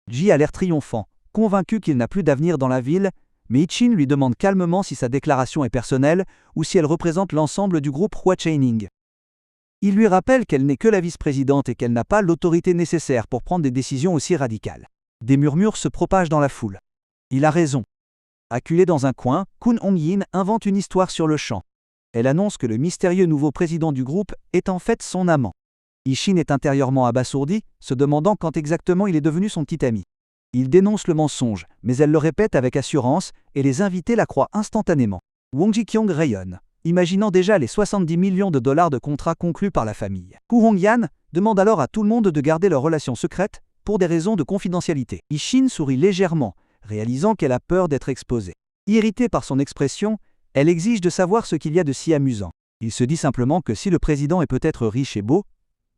Ji a l'air triomphant, convaincu qu'il n'a plus d'avenir dans la ville, mais Yichin lui demande calmement si sa déclaration est personnelle ou si elle représente l'ensemble du groupe Hua Chaining. Il lui rappelle qu'elle n'est que la vice-présidente et qu'elle n'a pas l'autorité nécessaire pour prendre des décisions aussi radicales. Des murmures se propagent dans la foule. Il a raison. Acculé dans un coin, Kun Hong-yin invente une histoire sur le champ. Elle annonce que le mystérieux nouveau président du groupe est en fait son amant. Yichin est intérieurement abasourdi, se demandant quand exactement il est devenu son petit ami. Il dénonce le mensonge, mais elle le répète avec assurance et les invités la croient instantanément. Wang Jikyong rayonne, imaginant déjà les 70 millions de dollars de contrats conclus par la famille. Ku Hong-yan demande alors à tout le monde de garder leur relation secrète pour des raisons de confidentialité. Yichin sourit légèrement, réalisant qu'elle a peur d'être exposée. Irritée par son expression, elle exige de savoir ce qu'il y a de si amusant. Il se dit simplement que si le président est peut-être riche et beau,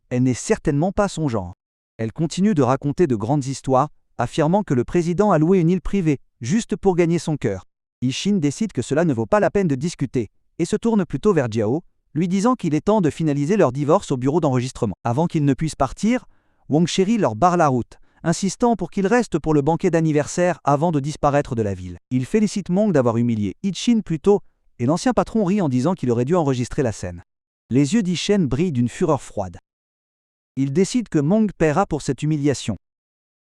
elle n'est certainement pas son genre. Elle continue de raconter de grandes histoires, affirmant que le président a loué une île privée, juste pour gagner son cœur. Yichin décide que cela ne vaut pas la peine de discuter, et se tourne plutôt vers Jiao, lui disant qu'il est temps de finaliser leur divorce au bureau d'enregistrement. Avant qu'ils ne puissent partir, Wang Chéri leur barre la route, insistant pour qu'ils restent pour le banquet d'anniversaire avant de disparaître de la ville. Il félicite Mong d'avoir humilié Yichin plus tôt, et l'ancien patron rit en disant qu'il aurait dû enregistrer la scène. Les yeux d'Yichin brillent d'une fureur froide. Il décide que Mong paiera pour cette humiliation.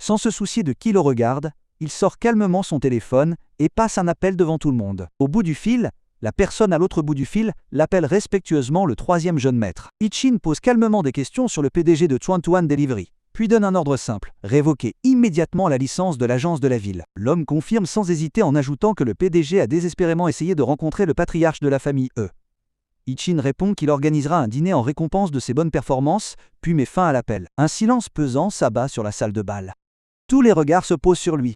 Sans se soucier de qui le regarde, il sort calmement son téléphone et passe un appel devant tout le monde. Au bout du fil, la personne à l'autre bout du fil l'appelle respectueusement le troisième jeune maître. Yichin pose calmement des questions sur le PDG de Chuantuan Delivery, puis donne un ordre simple, révoquer immédiatement la licence de l'agence de la ville. L'homme confirme sans hésiter en ajoutant que le PDG a désespérément essayé de rencontrer le patriarche de la famille E. Yichin répond qu'il organisera un dîner en récompense de ses bonnes performances, puis met fin à l'appel. Un silence pesant s'abat sur la salle de bal. Tous les regards se posent sur lui.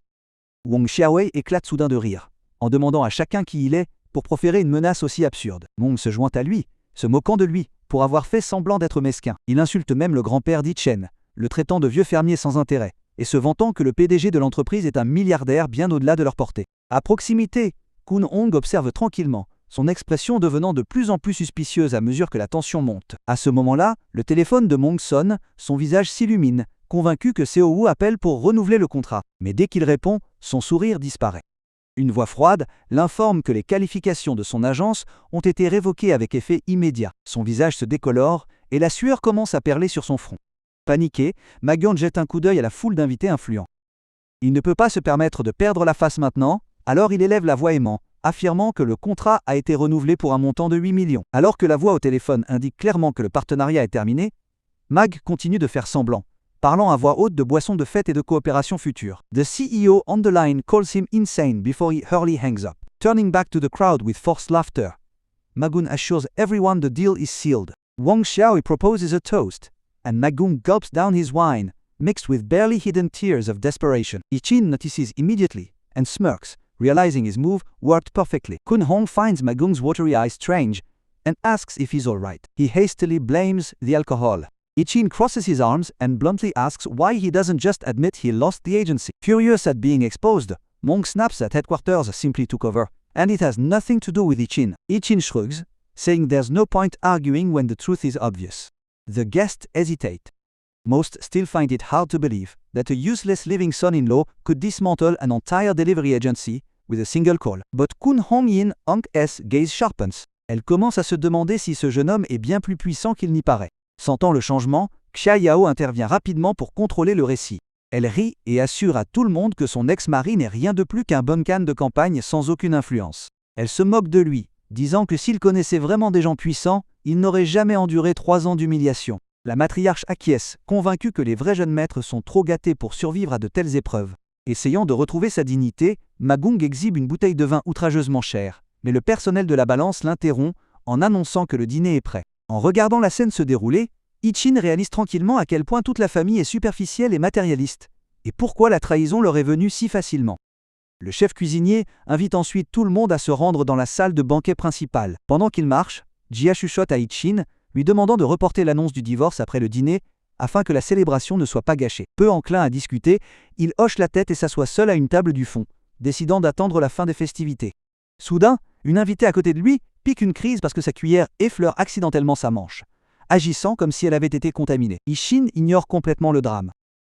Wang Xiaowei éclate soudain de rire, en demandant à chacun qui il est pour proférer une menace aussi absurde. Meng se joint à lui, se moquant de lui, pour avoir fait semblant d'être mesquin. Il insulte même le grand-père Di Chen, le traitant de vieux fermier sans intérêt, et se vantant que le PDG de l'entreprise est un milliardaire bien au-delà de leur portée. À proximité, Kun Hong observe tranquillement, son expression devenant de plus en plus suspicieuse à mesure que la tension monte. À ce moment-là, le téléphone de Meng sonne, son visage s'illumine, convaincu que Seo Wu appelle pour renouveler le contrat. Mais dès qu'il répond, son sourire disparaît. Une voix froide l'informe que les qualifications de son agence ont été révoquées avec effet immédiat. Son visage se décolore et la sueur commence à perler sur son front. Paniqué, Ma Guan jette un coup d'œil à la foule d'invités influents. Il ne peut pas se permettre de perdre la face maintenant, alors il élève la voix aimant, affirmant que le contrat a été renouvelé pour un montant de 8 millions. Alors que la voix au téléphone indique clairement que le partenariat est terminé, Mag continue de faire semblant, parlant à voix haute de boissons de fête et de coopération future. The CEO on the line calls him insane before he hurriedly hangs up. Turning back to the crowd with forced laughter, Ma Guan assures everyone the deal is sealed. Wang Xiaowei proposes a toast, and Ma Guan gulps down his wine, mixed with barely hidden tears of desperation. Yi-Chin notices immediately, and smirks, realizing his move worked perfectly. Kun Hong finds Ma Guan's watery eyes strange, and asks if he's alright. He hastily blames the alcohol. Yi-Chin crosses his arms and bluntly asks why he doesn't just admit he lost the agency. Furious at being exposed, Meng snaps that headquarters simply took over, and it has nothing to do with Yi-Chin. Yi-Chin shrugs, saying there's no point arguing when the truth is obvious. The guests hesitate. Most still find it hard to believe that a useless living son-in-law could dismantle an entire delivery agency with a single call. But Kun Hong Yin Hong's gaze sharpens. Elle commence à se demander si ce jeune homme est bien plus puissant qu'il n'y paraît. Sentant le changement, Xia Yao intervient rapidement pour contrôler le récit. Elle rit et assure à tout le monde que son ex-mari n'est rien de plus qu'un bumcan de campagne sans aucune influence. Elle se moque de lui, disant que s'il connaissait vraiment des gens puissants, il n'aurait jamais enduré 3 ans d'humiliation. La matriarche acquiesce, convaincue que les vrais jeunes maîtres sont trop gâtés pour survivre à de telles épreuves. Essayant de retrouver sa dignité, Ma Guan exhibe une bouteille de vin outrageusement chère, mais le personnel de la balance l'interrompt en annonçant que le dîner est prêt. En regardant la scène se dérouler, Yi-Chin réalise tranquillement à quel point toute la famille est superficielle et matérialiste, et pourquoi la trahison leur est venue si facilement. Le chef cuisinier invite ensuite tout le monde à se rendre dans la salle de banquet principale. Pendant qu'il marche, Jia chuchote à Yi-Chin, lui demandant de reporter l'annonce du divorce après le dîner, afin que la célébration ne soit pas gâchée. Peu enclin à discuter, il hoche la tête et s'assoit seul à une table du fond, décidant d'attendre la fin des festivités. Soudain, une invitée à côté de lui pique une crise parce que sa cuillère effleure accidentellement sa manche, agissant comme si elle avait été contaminée. Yi-Chin ignore complètement le drame.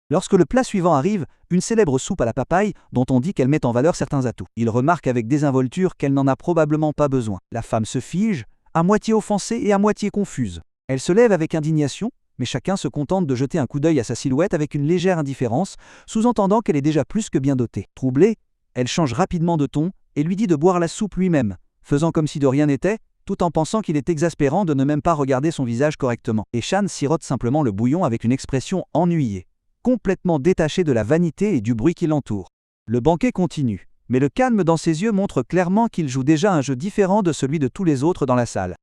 Lorsque le plat suivant arrive, une célèbre soupe à la papaye dont on dit qu'elle met en valeur certains atouts. Il remarque avec désinvolture qu'elle n'en a probablement pas besoin. La femme se fige, à moitié offensée et à moitié confuse. Elle se lève avec indignation, mais chacun se contente de jeter un coup d'œil à sa silhouette avec une légère indifférence, sous-entendant qu'elle est déjà plus que bien dotée. Troublée, elle change rapidement de ton et lui dit de boire la soupe lui-même, faisant comme si de rien n'était, tout en pensant qu'il est exaspérant de ne même pas regarder son visage correctement. Et Shan sirote simplement le bouillon avec une expression ennuyée, complètement détachée de la vanité et du bruit qui l'entoure. Le banquet continue, mais le calme dans ses yeux montre clairement qu'il joue déjà un jeu différent de celui de tous les autres dans la salle.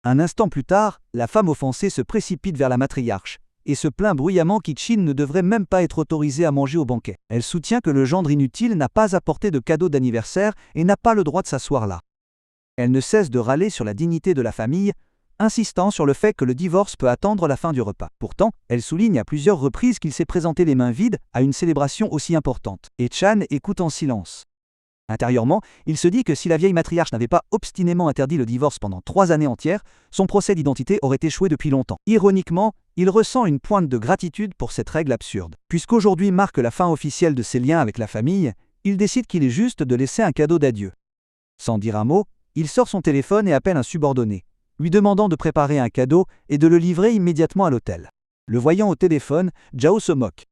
Un instant plus tard, la femme offensée se précipite vers la matriarche, et se plaint bruyamment qu'Yi-Chin ne devrait même pas être autorisé à manger au banquet. Elle soutient que le gendre inutile n'a pas apporté de cadeau d'anniversaire et n'a pas le droit de s'asseoir là. Elle ne cesse de râler sur la dignité de la famille, insistant sur le fait que le divorce peut attendre la fin du repas. Pourtant, elle souligne à plusieurs reprises qu'il s'est présenté les mains vides à une célébration aussi importante. Et Chan écoute en silence. Intérieurement, il se dit que si la vieille matriarche n'avait pas obstinément interdit le divorce pendant 3 années entières, son procès d'identité aurait échoué depuis longtemps. Ironiquement, il ressent une pointe de gratitude pour cette règle absurde. Puisqu'aujourd'hui marque la fin officielle de ses liens avec la famille, il décide qu'il est juste de laisser un cadeau d'adieu. Sans dire un mot, il sort son téléphone et appelle un subordonné, lui demandant de préparer un cadeau et de le livrer immédiatement à l'hôtel. Le voyant au téléphone, Zhao se moque.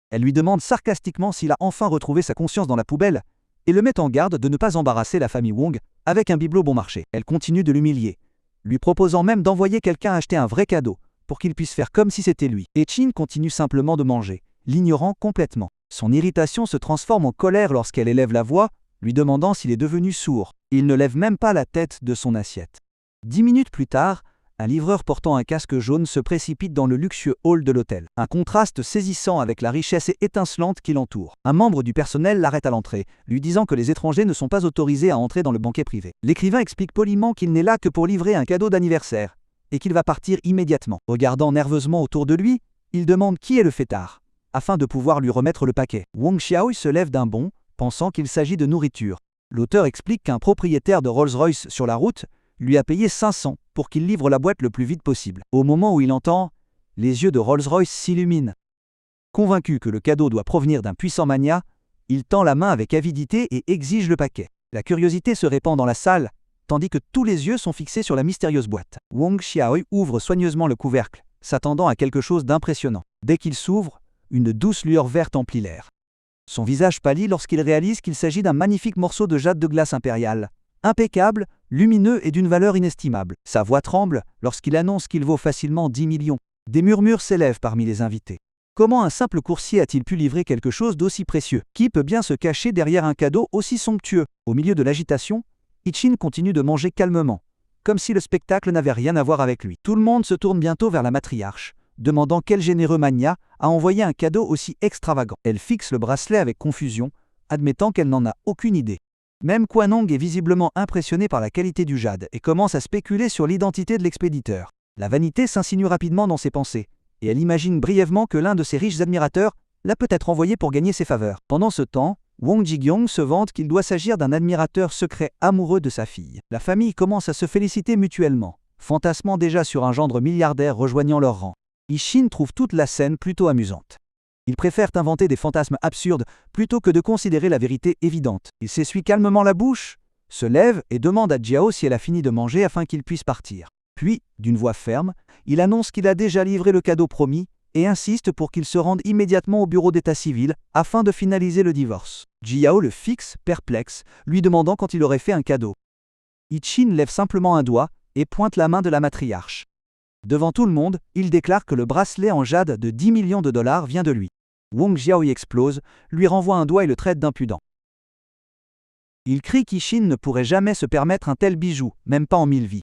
Elle lui demande sarcastiquement s'il a enfin retrouvé sa conscience dans la poubelle, et le met en garde de ne pas embarrasser la famille Wong avec un bibelot bon marché. Elle continue de l'humilier, lui proposant même d'envoyer quelqu'un acheter un vrai cadeau, pour qu'il puisse faire comme si c'était lui. Et Chin continue simplement de manger, l'ignorant complètement. Son irritation se transforme en colère lorsqu'elle élève la voix, lui demandant s'il est devenu sourd. Il ne lève même pas la tête de son assiette. 10 minutes plus tard, Un livreur portant un casque jaune se précipite dans le luxueux hall de l'hôtel. Un contraste saisissant avec la richesse étincelante qui l'entoure. Un membre du personnel l'arrête à l'entrée, lui disant que les étrangers ne sont pas autorisés à entrer dans le banquet privé. L'écrivain explique poliment qu'il n'est là que pour livrer un cadeau d'anniversaire, et qu'il va partir immédiatement. Regardant nerveusement autour de lui, il demande qui est le fêtard, afin de pouvoir lui remettre le paquet. Wang Xiaoyu se lève d'un bond, pensant qu'il s'agit de nourriture. L'auteur explique qu'un propriétaire de Rolls-Royce sur la route lui a payé 500 pour qu'il livre la boîte le plus vite possible. Au moment où il entend, les yeux de Rolls-Royce s'illuminent. Convaincu que le cadeau doit provenir d'un puissant magnat, il tend la main avec avidité et exige le paquet. La curiosité se répand dans la salle, tandis que tous les yeux sont fixés sur la mystérieuse boîte. Wang Xiaoyu ouvre soigneusement le couvercle, s'attendant à quelque chose d'impressionnant. Dès qu'il s'ouvre, une douce lueur verte emplit l'air. Son visage pâlit lorsqu'il réalise qu'il s'agit d'un magnifique morceau de jade de glace impériale, impeccable, lumineux et d'une valeur inestimable. Sa voix tremble lorsqu'il annonce qu'il vaut facilement 10 millions. Des murmures s'élèvent parmi les invités. Comment un simple coursier a-t-il pu livrer quelque chose d'aussi précieux? Qui peut bien se cacher derrière un cadeau aussi somptueux? Au milieu de l'agitation, Ichin continue de manger calmement, comme si le spectacle n'avait rien à voir avec lui. Tout le monde se tourne bientôt vers la matriarche, demandant quel généreux magnat a envoyé un cadeau aussi extravagant. Elle fixe le bracelet avec confusion, admettant qu'elle n'en a aucune idée. Même Quanong est visiblement impressionné par la qualité du jade et commence à spéculer sur l'identité de l'expéditeur. La vanité s'insinue rapidement dans ses pensées, et elle imagine brièvement que l'un de ses riches admirateurs l'a peut-être envoyé pour gagner ses faveurs. Pendant ce temps, Wang Jigyong se vante qu'il doit s'agir d'un admirateur secret amoureux de sa fille. La famille commence à se féliciter mutuellement, fantasmant déjà sur un gendre milliardaire rejoignant leur rang. Ichin trouve toute la scène plutôt amusante. Il préfère inventer des fantasmes absurdes plutôt que de considérer la vérité évidente. Il s'essuie calmement la bouche, se lève et demande à Jiao si elle a fini de manger afin qu'il puisse partir. Puis, d'une voix ferme, il annonce qu'il a déjà livré le cadeau promis et insiste pour qu'il se rende immédiatement au bureau d'état civil afin de finaliser le divorce. Jiao le fixe, perplexe, lui demandant quand il aurait fait un cadeau. Ichin lève simplement un doigt et pointe la main de la matriarche. Devant tout le monde, il déclare que le bracelet en jade de 10 millions de dollars vient de lui. Wang Xiaoyu explose, lui renvoie un doigt et le traite d'impudent. Il crie qu'Ichin ne pourrait jamais se permettre un tel bijou, même pas en 1000 vies.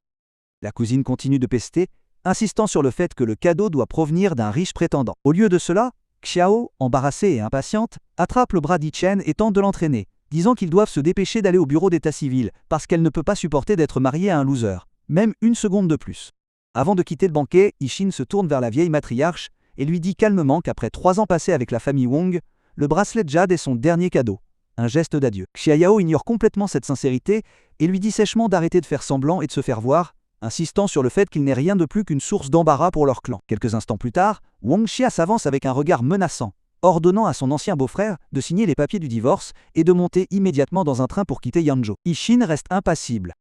La cousine continue de pester, insistant sur le fait que le cadeau doit provenir d'un riche prétendant. Au lieu de cela, Xiao, embarrassée et impatiente, attrape le bras d'Ichen et tente de l'entraîner, disant qu'ils doivent se dépêcher d'aller au bureau d'état civil parce qu'elle ne peut pas supporter d'être mariée à un loser, même une seconde de plus. Avant de quitter le banquet, Ichin se tourne vers la vieille matriarche et lui dit calmement qu'après 3 ans passés avec la famille Wong, le bracelet de jade est son dernier cadeau, un geste d'adieu. Xiao ignore complètement cette sincérité et lui dit sèchement d'arrêter de faire semblant et de se faire voir, insistant sur le fait qu'il n'est rien de plus qu'une source d'embarras pour leur clan. Quelques instants plus tard, Wang Xia s'avance avec un regard menaçant, ordonnant à son ancien beau-frère de signer les papiers du divorce et de monter immédiatement dans un train pour quitter Yanzhou. Ichin reste impassible.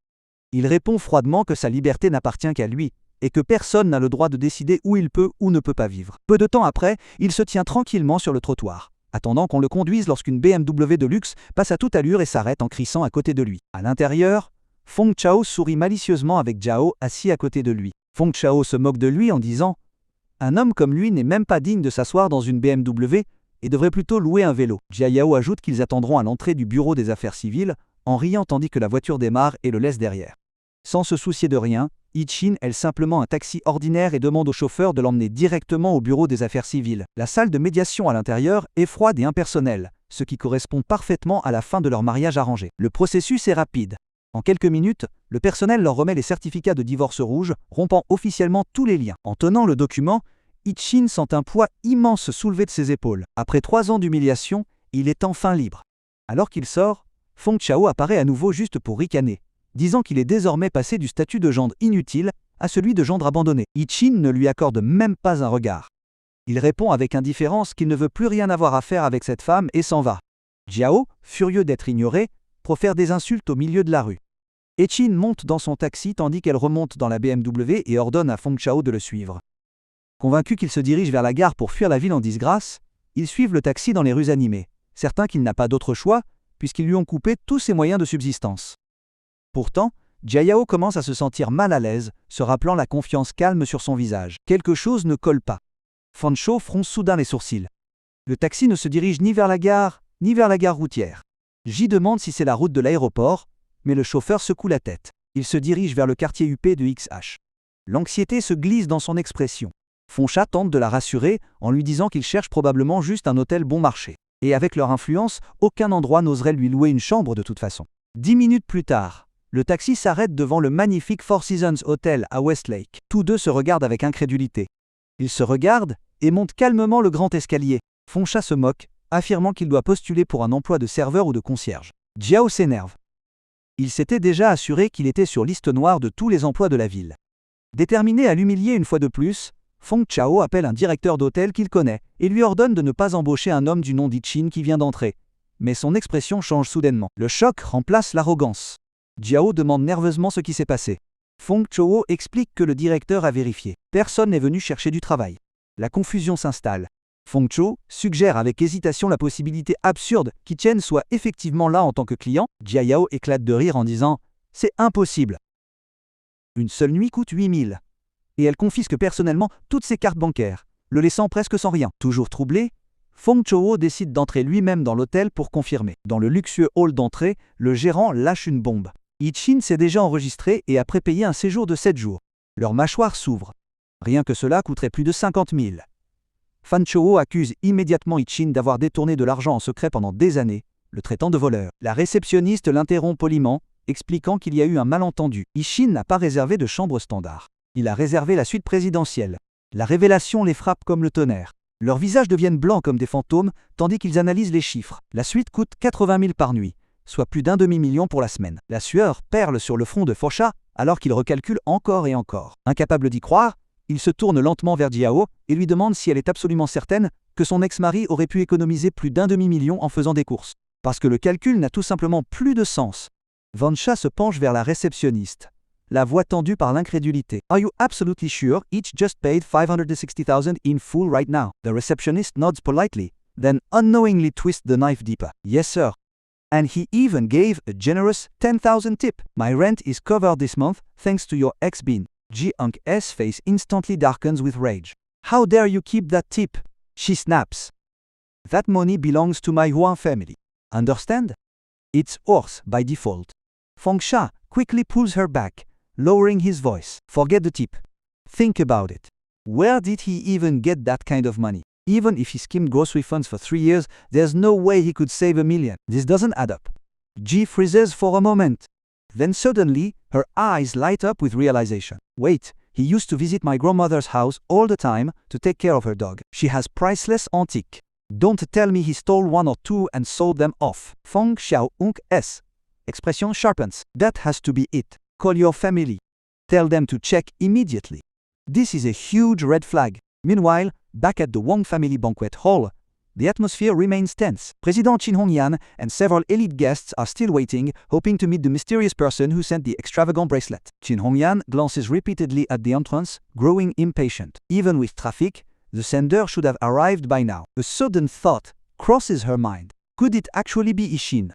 Il répond froidement que sa liberté n'appartient qu'à lui, et que personne n'a le droit de décider où il peut ou ne peut pas vivre. Peu de temps après, il se tient tranquillement sur le trottoir, attendant qu'on le conduise lorsqu'une BMW de luxe passe à toute allure et s'arrête en crissant à côté de lui. À l'intérieur, Feng Chao sourit malicieusement avec Jiao assis à côté de lui. Feng Chao se moque de lui en disant « Un homme comme lui n'est même pas digne de s'asseoir dans une BMW et devrait plutôt louer un vélo. » Jiao ajoute qu'ils attendront à l'entrée du bureau des affaires civiles, en riant tandis que la voiture démarre et le laisse derrière. Sans se soucier de rien, Ichin aile simplement un taxi ordinaire et demande au chauffeur de l'emmener directement au bureau des affaires civiles. La salle de médiation à l'intérieur est froide et impersonnelle, ce qui correspond parfaitement à la fin de leur mariage arrangé. Le processus est rapide. En quelques minutes, le personnel leur remet les certificats de divorce rouge, rompant officiellement tous les liens. En tenant le document, Ichin sent un poids immense se soulever de ses épaules. Après 3 ans d'humiliation, il est enfin libre. Alors qu'il sort, Feng Chao apparaît à nouveau juste pour ricaner, disant qu'il est désormais passé du statut de gendre inutile à celui de gendre abandonné. Ichin ne lui accorde même pas un regard. Il répond avec indifférence qu'il ne veut plus rien avoir à faire avec cette femme et s'en va. Jiao, furieux d'être ignoré, profère des insultes au milieu de la rue. Ichin monte dans son taxi tandis qu'elle remonte dans la BMW et ordonne à Feng Chao de le suivre. Convaincu qu'il se dirige vers la gare pour fuir la ville en disgrâce, ils suivent le taxi dans les rues animées, certains qu'il n'a pas d'autre choix puisqu'ils lui ont coupé tous ses moyens de subsistance. Pourtant, Jiao commence à se sentir mal à l'aise, se rappelant la confiance calme sur son visage. Quelque chose ne colle pas. Feng Chao fronce soudain les sourcils. Le taxi ne se dirige ni vers la gare routière. J demande si c'est la route de l'aéroport, mais le chauffeur secoue la tête. Il se dirige vers le quartier huppé de XH. L'anxiété se glisse dans son expression. Foncha tente de la rassurer en lui disant qu'il cherche probablement juste un hôtel bon marché. Et avec leur influence, aucun endroit n'oserait lui louer une chambre de toute façon. 10 minutes plus tard, le taxi s'arrête devant le magnifique Four Seasons Hotel à Westlake. Tous deux se regardent avec incrédulité. Ils se regardent et montent calmement le grand escalier. Foncha se moque, affirmant qu'il doit postuler pour un emploi de serveur ou de concierge. Jiao s'énerve. Il s'était déjà assuré qu'il était sur liste noire de tous les emplois de la ville. Déterminé à l'humilier une fois de plus, Feng Chao appelle un directeur d'hôtel qu'il connaît et lui ordonne de ne pas embaucher un homme du nom d'Ichin qui vient d'entrer. Mais son expression change soudainement. Le choc remplace l'arrogance. Jiao demande nerveusement ce qui s'est passé. Feng Chao explique que le directeur a vérifié. Personne n'est venu chercher du travail. La confusion s'installe. Feng Chao suggère avec hésitation la possibilité absurde qu'Ichen soit effectivement là en tant que client. Jiao éclate de rire en disant « C'est impossible !» Une seule nuit coûte 8000. Et elle confisque personnellement toutes ses cartes bancaires, le laissant presque sans rien. Toujours troublé, Feng Chao décide d'entrer lui-même dans l'hôtel pour confirmer. Dans le luxueux hall d'entrée, le gérant lâche une bombe. Ichin s'est déjà enregistré et a prépayé un séjour de 7 jours. Leur mâchoire s'ouvre. Rien que cela coûterait plus de 50 000. Feng Chao accuse immédiatement Ichin d'avoir détourné de l'argent en secret pendant des années, le traitant de voleur. La réceptionniste l'interrompt poliment, expliquant qu'il y a eu un malentendu. Ichin n'a pas réservé de chambre standard. Il a réservé la suite présidentielle. La révélation les frappe comme le tonnerre. Leurs visages deviennent blancs comme des fantômes, tandis qu'ils analysent les chiffres. La suite coûte 80 000 par nuit, soit plus d'un demi-million pour la semaine. La sueur perle sur le front de Foncha, alors qu'il recalcule encore et encore. Incapable d'y croire, il se tourne lentement vers Jiao et lui demande si elle est absolument certaine que son ex-mari aurait pu économiser plus d'un demi-million en faisant des courses. Parce que le calcul n'a tout simplement plus de sens. Foncha se penche vers la réceptionniste. La voix tendue par l'incrédulité. Are you absolutely sure each just paid 560,000 in full right now? The receptionist nods politely, then unknowingly twists the knife deeper. Yes, sir. And he even gave a generous 10,000 tip. My rent is covered this month thanks to your ex-bean. Ji-Hung's face instantly darkens with rage. How dare you keep that tip? She snaps. That money belongs to my Huang family. Understand? It's ours by default. Fengsha quickly pulls her back, lowering his voice. Forget the tip. Think about it. Where did he even get that kind of money? Even if he skimmed grocery funds for 3 years, there's no way he could save $1 million. This doesn't add up. Ji freezes for a moment. Then suddenly, her eyes light up with realization. Wait, he used to visit my grandmother's house all the time to take care of her dog. She has priceless antique. Don't tell me he stole 1 or 2 and sold them off. Feng Xiaohong's expression sharpens. That has to be it. Call your family. Tell them to check immediately. This is a huge red flag. Meanwhile, back at the Wang family banquet hall, the atmosphere remains tense. President Qin Hongyan and several elite guests are still waiting, hoping to meet the mysterious person who sent the extravagant bracelet. Qin Hongyan glances repeatedly at the entrance, growing impatient. Even with traffic, the sender should have arrived by now. A sudden thought crosses her mind. Could it actually be Ichin?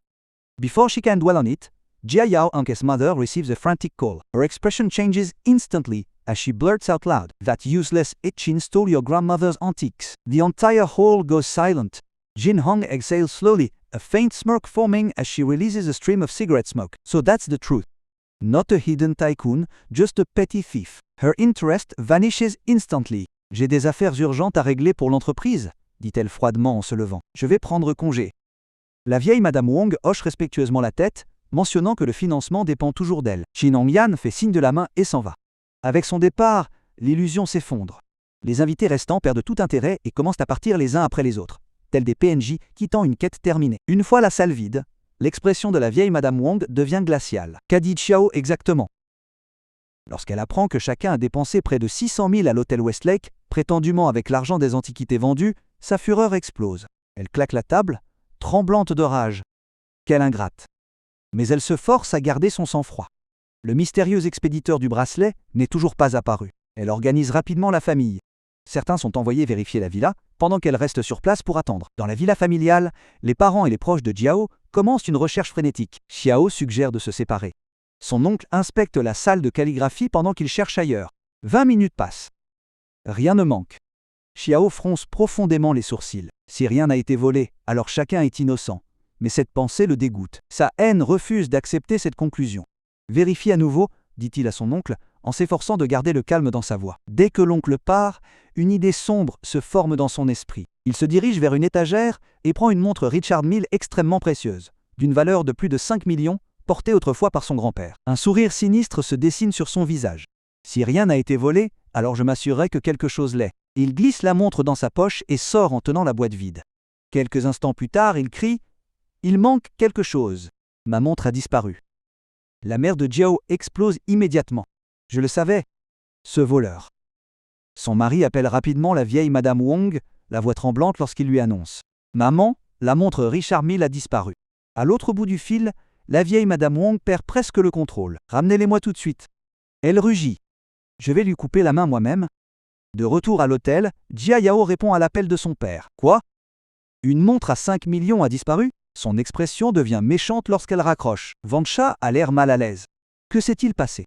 Before she can dwell on it, Jia Yao's mother receives a frantic call. Her expression changes instantly as she blurts out loud, "That useless Ichin stole your grandmother's antiques." The entire hall goes silent. Jin Hong exhales slowly, a faint smirk forming as she releases a stream of cigarette smoke. So that's the truth. Not a hidden tycoon, just a petty thief. Her interest vanishes instantly. J'ai des affaires urgentes à régler pour l'entreprise, dit-elle froidement en se levant. Je vais prendre congé. La vieille Madame Wong hoche respectueusement la tête, mentionnant que le financement dépend toujours d'elle. Qin Hongyan fait signe de la main et s'en va. Avec son départ, l'illusion s'effondre. Les invités restants perdent tout intérêt et commencent à partir les uns après les autres, tels des PNJ quittant une quête terminée. Une fois la salle vide, l'expression de la vieille Madame Wong devient glaciale. Qu'a dit Xiao exactement? Lorsqu'elle apprend que chacun a dépensé près de 600 000 à l'hôtel Westlake, prétendument avec l'argent des antiquités vendues, sa fureur explose. Elle claque la table, tremblante de rage. Quelle ingrate! Mais elle se force à garder son sang-froid. Le mystérieux expéditeur du bracelet n'est toujours pas apparu. Elle organise rapidement la famille. Certains sont envoyés vérifier la villa, pendant qu'elle reste sur place pour attendre. Dans la villa familiale, les parents et les proches de Jiao commencent une recherche frénétique. Xiao suggère de se séparer. Son oncle inspecte la salle de calligraphie pendant qu'il cherche ailleurs. 20 minutes passent. Rien ne manque. Xiao fronce profondément les sourcils. Si rien n'a été volé, alors chacun est innocent. Mais cette pensée le dégoûte. Sa haine refuse d'accepter cette conclusion. Vérifie à nouveau, dit-il à son oncle, en s'efforçant de garder le calme dans sa voix. Dès que l'oncle part, une idée sombre se forme dans son esprit. Il se dirige vers une étagère et prend une montre Richard Mille extrêmement précieuse, d'une valeur de plus de 5 millions, portée autrefois par son grand-père. Un sourire sinistre se dessine sur son visage. Si rien n'a été volé, alors je m'assurerai que quelque chose l'est. Il glisse la montre dans sa poche et sort en tenant la boîte vide. Quelques instants plus tard, il crie « Il manque quelque chose !» Ma montre a disparu. La mère de Jiao explose immédiatement. Je le savais. Ce voleur. Son mari appelle rapidement la vieille Madame Wong, la voix tremblante lorsqu'il lui annonce « Maman, la montre Richard Mille a disparu. » À l'autre bout du fil, la vieille Madame Wong perd presque le contrôle. « Ramenez-les-moi tout de suite. » Elle rugit. « Je vais lui couper la main moi-même. » De retour à l'hôtel, Jia Yao répond à l'appel de son père. « Quoi ? Une montre à 5 millions a disparu ?» Son expression devient méchante lorsqu'elle raccroche. Vansha a l'air mal à l'aise. « Que s'est-il passé ?»«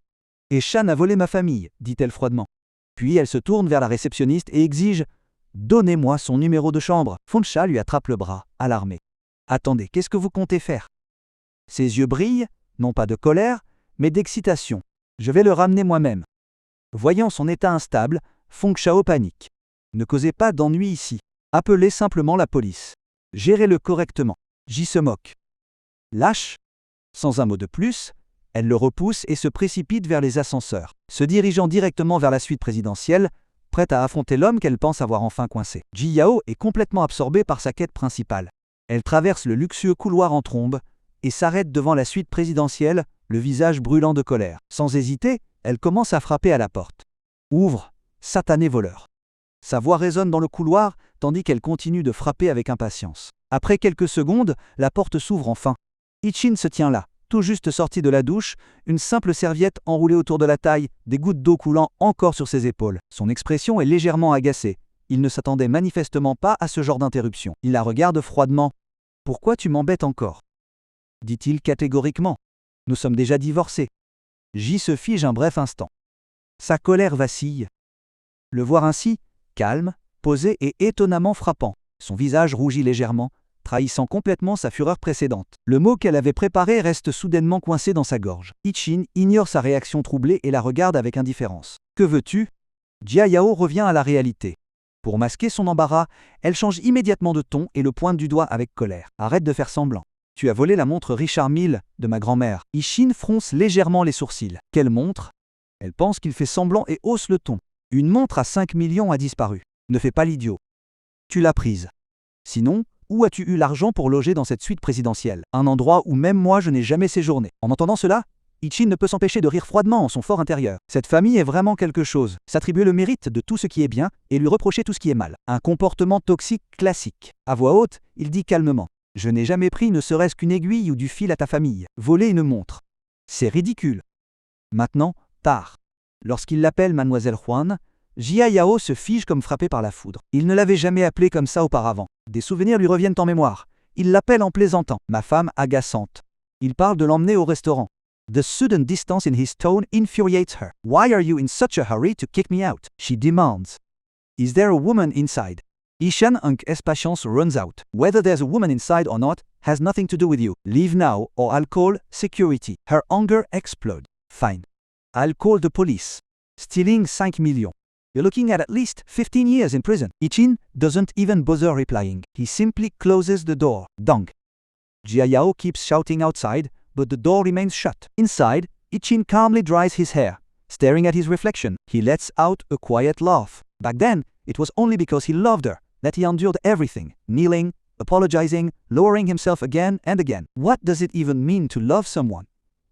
Et Shan a volé ma famille, dit-elle froidement. Puis elle se tourne vers la réceptionniste et exige « Donnez-moi son numéro de chambre. » Vansha lui attrape le bras, alarmé. « Attendez, qu'est-ce que vous comptez faire ?» Ses yeux brillent, non pas de colère, mais d'excitation. « Je vais le ramener moi-même. » Voyant son état instable, Feng Chao panique. « Ne causez pas d'ennui ici. Appelez simplement la police. Gérez-le correctement. » J se moque. Lâche. Sans un mot de plus, elle le repousse et se précipite vers les ascenseurs, se dirigeant directement vers la suite présidentielle, prête à affronter l'homme qu'elle pense avoir enfin coincé. Ji Yao est complètement absorbée par sa quête principale. Elle traverse le luxueux couloir en trombe et s'arrête devant la suite présidentielle, le visage brûlant de colère. Sans hésiter, elle commence à frapper à la porte. « Ouvre, satané voleur !» Sa voix résonne dans le couloir, tandis qu'elle continue de frapper avec impatience. Après quelques secondes, la porte s'ouvre enfin. Ichin se tient là, tout juste sorti de la douche, une simple serviette enroulée autour de la taille, des gouttes d'eau coulant encore sur ses épaules. Son expression est légèrement agacée. Il ne s'attendait manifestement pas à ce genre d'interruption. Il la regarde froidement. « Pourquoi tu m'embêtes encore ?» dit-il catégoriquement. « Nous sommes déjà divorcés. » J se fige un bref instant. Sa colère vacille. Le voir ainsi, calme, posé et étonnamment frappant. Son visage rougit légèrement, trahissant complètement sa fureur précédente. Le mot qu'elle avait préparé reste soudainement coincé dans sa gorge. Ichin ignore sa réaction troublée et la regarde avec indifférence. « Que veux-tu » Jia Yao revient à la réalité. Pour masquer son embarras, elle change immédiatement de ton et le pointe du doigt avec colère. « Arrête de faire semblant. Tu as volé la montre Richard Mille de ma grand-mère. » Ichin fronce légèrement les sourcils. « Quelle montre ?» Elle pense qu'il fait semblant et hausse le ton. « Une montre à 5 millions a disparu. Ne fais pas l'idiot. Tu l'as prise. Sinon, où as-tu eu l'argent pour loger dans cette suite présidentielle? Un endroit où même moi je n'ai jamais séjourné. » En entendant cela, Ichin ne peut s'empêcher de rire froidement en son fort intérieur. Cette famille est vraiment quelque chose. S'attribuer le mérite de tout ce qui est bien et lui reprocher tout ce qui est mal. Un comportement toxique classique. À voix haute, il dit calmement. « Je n'ai jamais pris ne serait-ce qu'une aiguille ou du fil à ta famille. Voler une montre. C'est ridicule. Maintenant, pars. » Lorsqu'il l'appelle Mademoiselle Huan, Jia Yao se fige comme frappé par la foudre. Il ne l'avait jamais appelée comme ça auparavant. Des souvenirs lui reviennent en mémoire. Il l'appelle en plaisantant. Ma femme agaçante. Il parle de l'emmener au restaurant. The sudden distance in his tone infuriates her. Why are you in such a hurry to kick me out? She demands. Is there a woman inside? Ishan Unk's patience runs out. Whether there's a woman inside or not has nothing to do with you. Leave now or I'll call security. Her anger explodes. Fine. I'll call the police. Stealing 5 millions. You're looking at least 15 years in prison. Ichin doesn't even bother replying. He simply closes the door. Dong. Jia Yao keeps shouting outside, but the door remains shut. Inside, Ichin calmly dries his hair, staring at his reflection. He lets out a quiet laugh. Back then, it was only because he loved her that he endured everything, kneeling, apologizing, lowering himself again and again. What does it even mean to love someone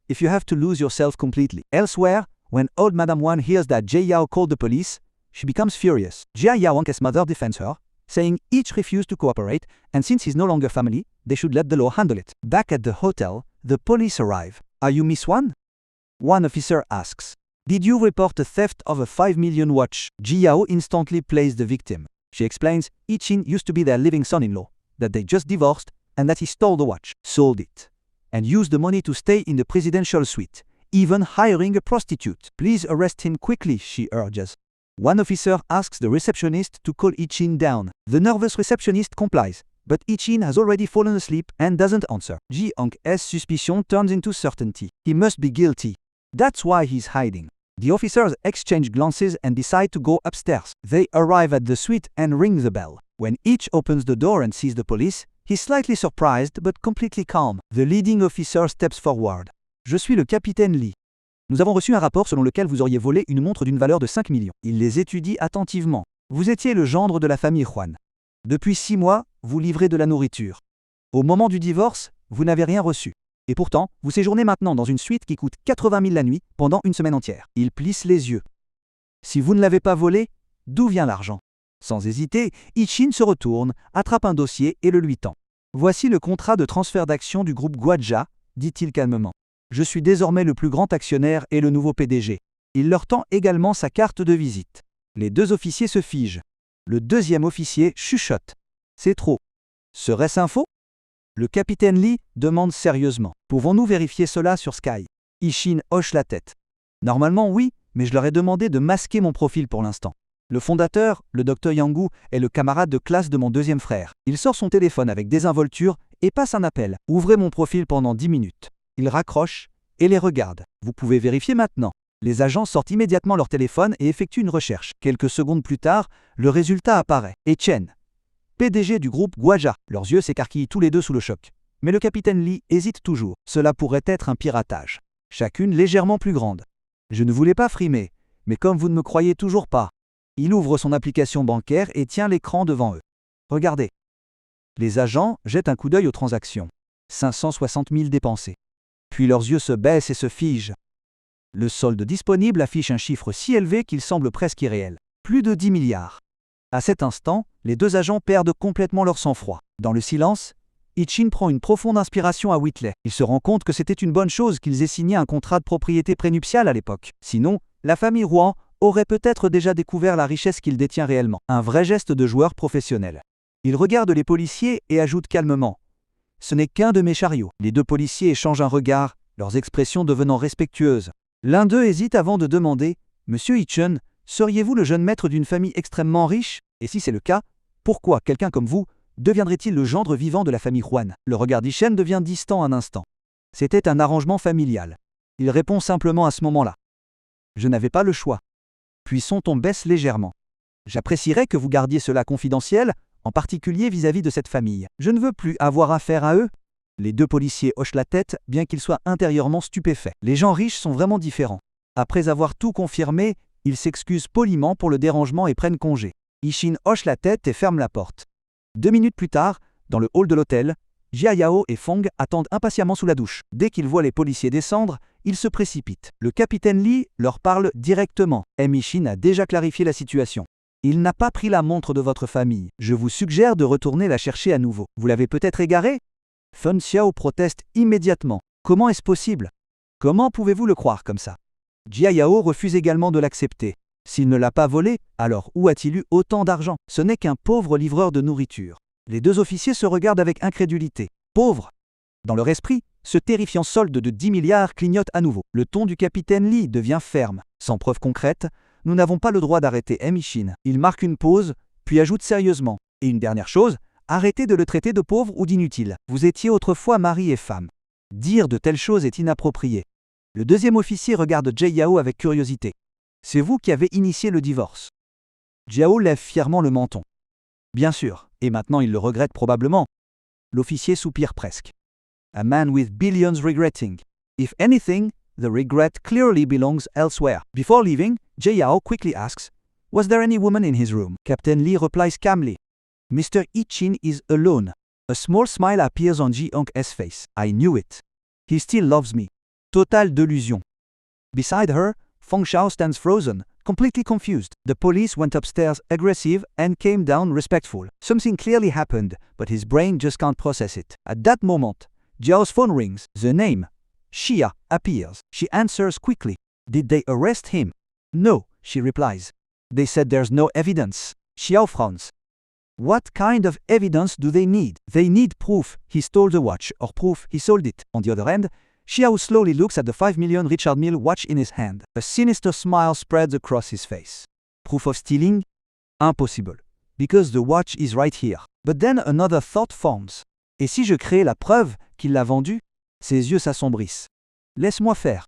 if you have to lose yourself completely? Elsewhere, when old Madame Wan hears that Jia Yao called the police, she becomes furious. Jia Yao's mother defends her, saying each refused to cooperate, and since he's no longer family, they should let the law handle it. Back at the hotel, the police arrive. Are you Miss Wan? One officer asks. Did you report a theft of a 5 million watch? Ji Yao instantly plays the victim. She explains Ichin used to be their living son-in-law, that they just divorced, and that he stole the watch, sold it, and used the money to stay in the presidential suite, even hiring a prostitute. Please arrest him quickly, she urges. One officer asks the receptionist to call Ichin down. The nervous receptionist complies, but Ichin has already fallen asleep and doesn't answer. Ji Young's suspicion turns into certainty. He must be guilty. That's why he's hiding. The officers exchange glances and decide to go upstairs. They arrive at the suite and ring the bell. When each opens the door and sees the police, he's slightly surprised but completely calm. The leading officer steps forward. Je suis le capitaine Lee. Nous avons reçu un rapport selon lequel vous auriez volé une montre d'une valeur de 5 millions. Il les étudie attentivement. Vous étiez le gendre de la famille Juan. Depuis 6 mois, vous livrez de la nourriture. Au moment du divorce, vous n'avez rien reçu. Et pourtant, vous séjournez maintenant dans une suite qui coûte 80 000 la nuit pendant une semaine entière. Il plisse les yeux. Si vous ne l'avez pas volé, d'où vient l'argent? Sans hésiter, Ichin se retourne, attrape un dossier et le lui tend. Voici le contrat de transfert d'actions du groupe Guaja, dit-il calmement. Je suis désormais le plus grand actionnaire et le nouveau PDG. Il leur tend également sa carte de visite. Les deux officiers se figent. Le deuxième officier chuchote. C'est trop. Serait-ce un faux? Le capitaine Lee demande sérieusement. Pouvons-nous vérifier cela sur Sky? Ichin hoche la tête. Normalement oui, mais je leur ai demandé de masquer mon profil pour l'instant. Le fondateur, le Dr Yangu, est le camarade de classe de mon deuxième frère. Il sort son téléphone avec désinvolture et passe un appel. Ouvrez mon profil pendant 10 minutes. Il raccroche et les regarde. Vous pouvez vérifier maintenant. Les agents sortent immédiatement leur téléphone et effectuent une recherche. Quelques secondes plus tard, le résultat apparaît. Chen, PDG du groupe Guaja. Leurs yeux s'écarquillent tous les deux sous le choc. Mais le capitaine Lee hésite toujours. Cela pourrait être un piratage. Chacune légèrement plus grande. Je ne voulais pas frimer, mais comme vous ne me croyez toujours pas. Il ouvre son application bancaire et tient l'écran devant eux. Regardez. Les agents jettent un coup d'œil aux transactions. 560 000 dépensés. Puis leurs yeux se baissent et se figent. Le solde disponible affiche un chiffre si élevé qu'il semble presque irréel. Plus de 10 milliards. À cet instant, les deux agents perdent complètement leur sang-froid. Dans le silence, Ichin prend une profonde inspiration à Whitley. Il se rend compte que c'était une bonne chose qu'ils aient signé un contrat de propriété prénuptiale à l'époque. Sinon, la famille Juan aurait peut-être déjà découvert la richesse qu'il détient réellement. Un vrai geste de joueur professionnel. Il regarde les policiers et ajoute calmement. Ce n'est qu'un de mes chariots. Les deux policiers échangent un regard, leurs expressions devenant respectueuses. L'un d'eux hésite avant de demander « Monsieur Ichin, seriez-vous le jeune maître d'une famille extrêmement riche? Et si c'est le cas, pourquoi quelqu'un comme vous deviendrait-il le gendre vivant de la famille Juan ?» Le regard d'Ichin devient distant un instant. C'était un arrangement familial. Il répond simplement à ce moment-là. « Je n'avais pas le choix. » Puis son ton baisse légèrement. « J'apprécierais que vous gardiez cela confidentiel, en particulier vis-à-vis de cette famille. Je ne veux plus avoir affaire à eux. » Les deux policiers hochent la tête, bien qu'ils soient intérieurement stupéfaits. Les gens riches sont vraiment différents. Après avoir tout confirmé, ils s'excusent poliment pour le dérangement et prennent congé. Ichin hoche la tête et ferme la porte. 2 minutes plus tard, dans le hall de l'hôtel, Jia Yao et Fong attendent impatiemment sous la douche. Dès qu'ils voient les policiers descendre, ils se précipitent. Le capitaine Lee leur parle directement. Ichin a déjà clarifié la situation. Il n'a pas pris la montre de votre famille. Je vous suggère de retourner la chercher à nouveau. Vous l'avez peut-être égarée? Feng Xiao proteste immédiatement. Comment est-ce possible? Comment pouvez-vous le croire comme ça? Jia Yao refuse également de l'accepter. S'il ne l'a pas volé, alors où a-t-il eu autant d'argent? Ce n'est qu'un pauvre livreur de nourriture. Les deux officiers se regardent avec incrédulité. Pauvre! Dans leur esprit, ce terrifiant solde de 10 milliards clignote à nouveau. Le ton du capitaine Lee devient ferme. Sans preuve concrète, nous n'avons pas le droit d'arrêter Ichin. Il marque une pause, puis ajoute sérieusement. Et une dernière chose, arrêtez de le traiter de pauvre ou d'inutile. Vous étiez autrefois mari et femme. Dire de telles choses est inapproprié. Le deuxième officier regarde Jia Yao avec curiosité. C'est vous qui avez initié le divorce. Jiao lève fièrement le menton. Bien sûr, et maintenant il le regrette probablement. L'officier soupire presque. A man with billions regretting. If anything, the regret clearly belongs elsewhere. Before leaving, Jia Yao quickly asks, Was there any woman in his room? Captain Lee replies calmly. Mr. Ichin is alone. A small smile appears on Ji Hong's face. I knew it. He still loves me. Totale delusion. Beside her, Feng Xiao stands frozen, completely confused. The police went upstairs aggressive and came down respectful. Something clearly happened, but his brain just can't process it. At that moment, Jiao's phone rings. The name, Xia, appears. She answers quickly. Did they arrest him? No, she replies. They said there's no evidence. Xiao frowns. What kind of evidence do they need? They need proof he stole the watch or proof he sold it. On the other hand, Xiao slowly looks at the 5 million Richard Mille watch in his hand. A sinister smile spreads across his face. Proof of stealing? Impossible. Because the watch is right here. But then another thought forms. Et si je créais la preuve qu'il l'a vendu? Ses yeux s'assombrissent. Laisse-moi faire.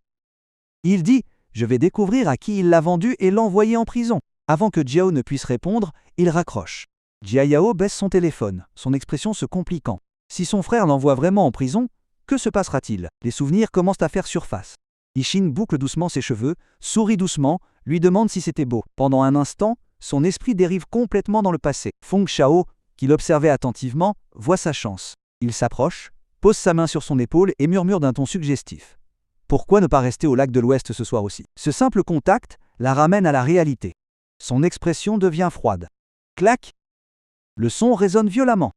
Il dit, Je vais découvrir à qui il l'a vendu et l'envoyer en prison. Avant que Jiao ne puisse répondre, il raccroche. Jiao baisse son téléphone, son expression se compliquant. Si son frère l'envoie vraiment en prison, que se passera-t-il? Les souvenirs commencent à faire surface. Ishin boucle doucement ses cheveux, sourit doucement, lui demande si c'était beau. Pendant un instant, son esprit dérive complètement dans le passé. Feng Xiao, qui l'observait attentivement, voit sa chance. Il s'approche, pose sa main sur son épaule et murmure d'un ton suggestif. Pourquoi ne pas rester au lac de l'Ouest ce soir aussi? Ce simple contact la ramène à la réalité. Son expression devient froide. Clac! Le son résonne violemment.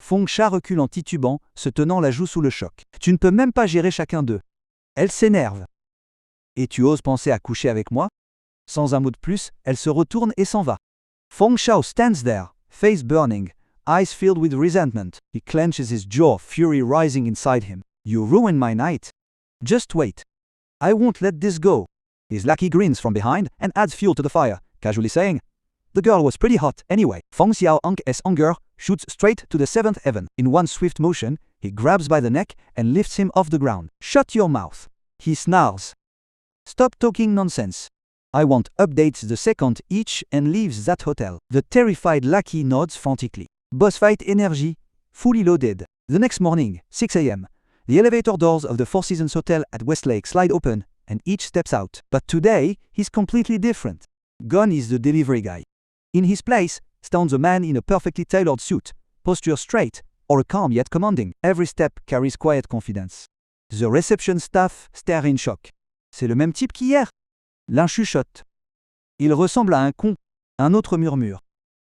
Feng Sha recule en titubant, se tenant la joue sous le choc. Tu ne peux même pas gérer chacun d'eux. Elle s'énerve. Et tu oses penser à coucher avec moi? Sans un mot de plus, elle se retourne et s'en va. Feng Shao stands there, face burning, eyes filled with resentment. He clenches his jaw, fury rising inside him. You ruined my night. Just wait. I won't let this go. His lackey grins from behind and adds fuel to the fire, casually saying, The girl was pretty hot anyway. Feng Xiao's anger shoots straight to the seventh heaven. In one swift motion, he grabs by the neck and lifts him off the ground. Shut your mouth. He snarls. Stop talking nonsense. I want updates the second each and leaves that hotel. The terrified lackey nods frantically. Boss fight energy, fully loaded. The next morning, 6 a.m., the elevator doors of the Four Seasons Hotel at Westlake slide open and each steps out. But today, he's completely different. Gone is the delivery guy. In his place stands a man in a perfectly tailored suit, posture straight, or calm yet commanding. Every step carries quiet confidence. The reception staff stare in shock. C'est le même type qu'hier. L'un chuchote. Il ressemble à un con. Un autre murmure.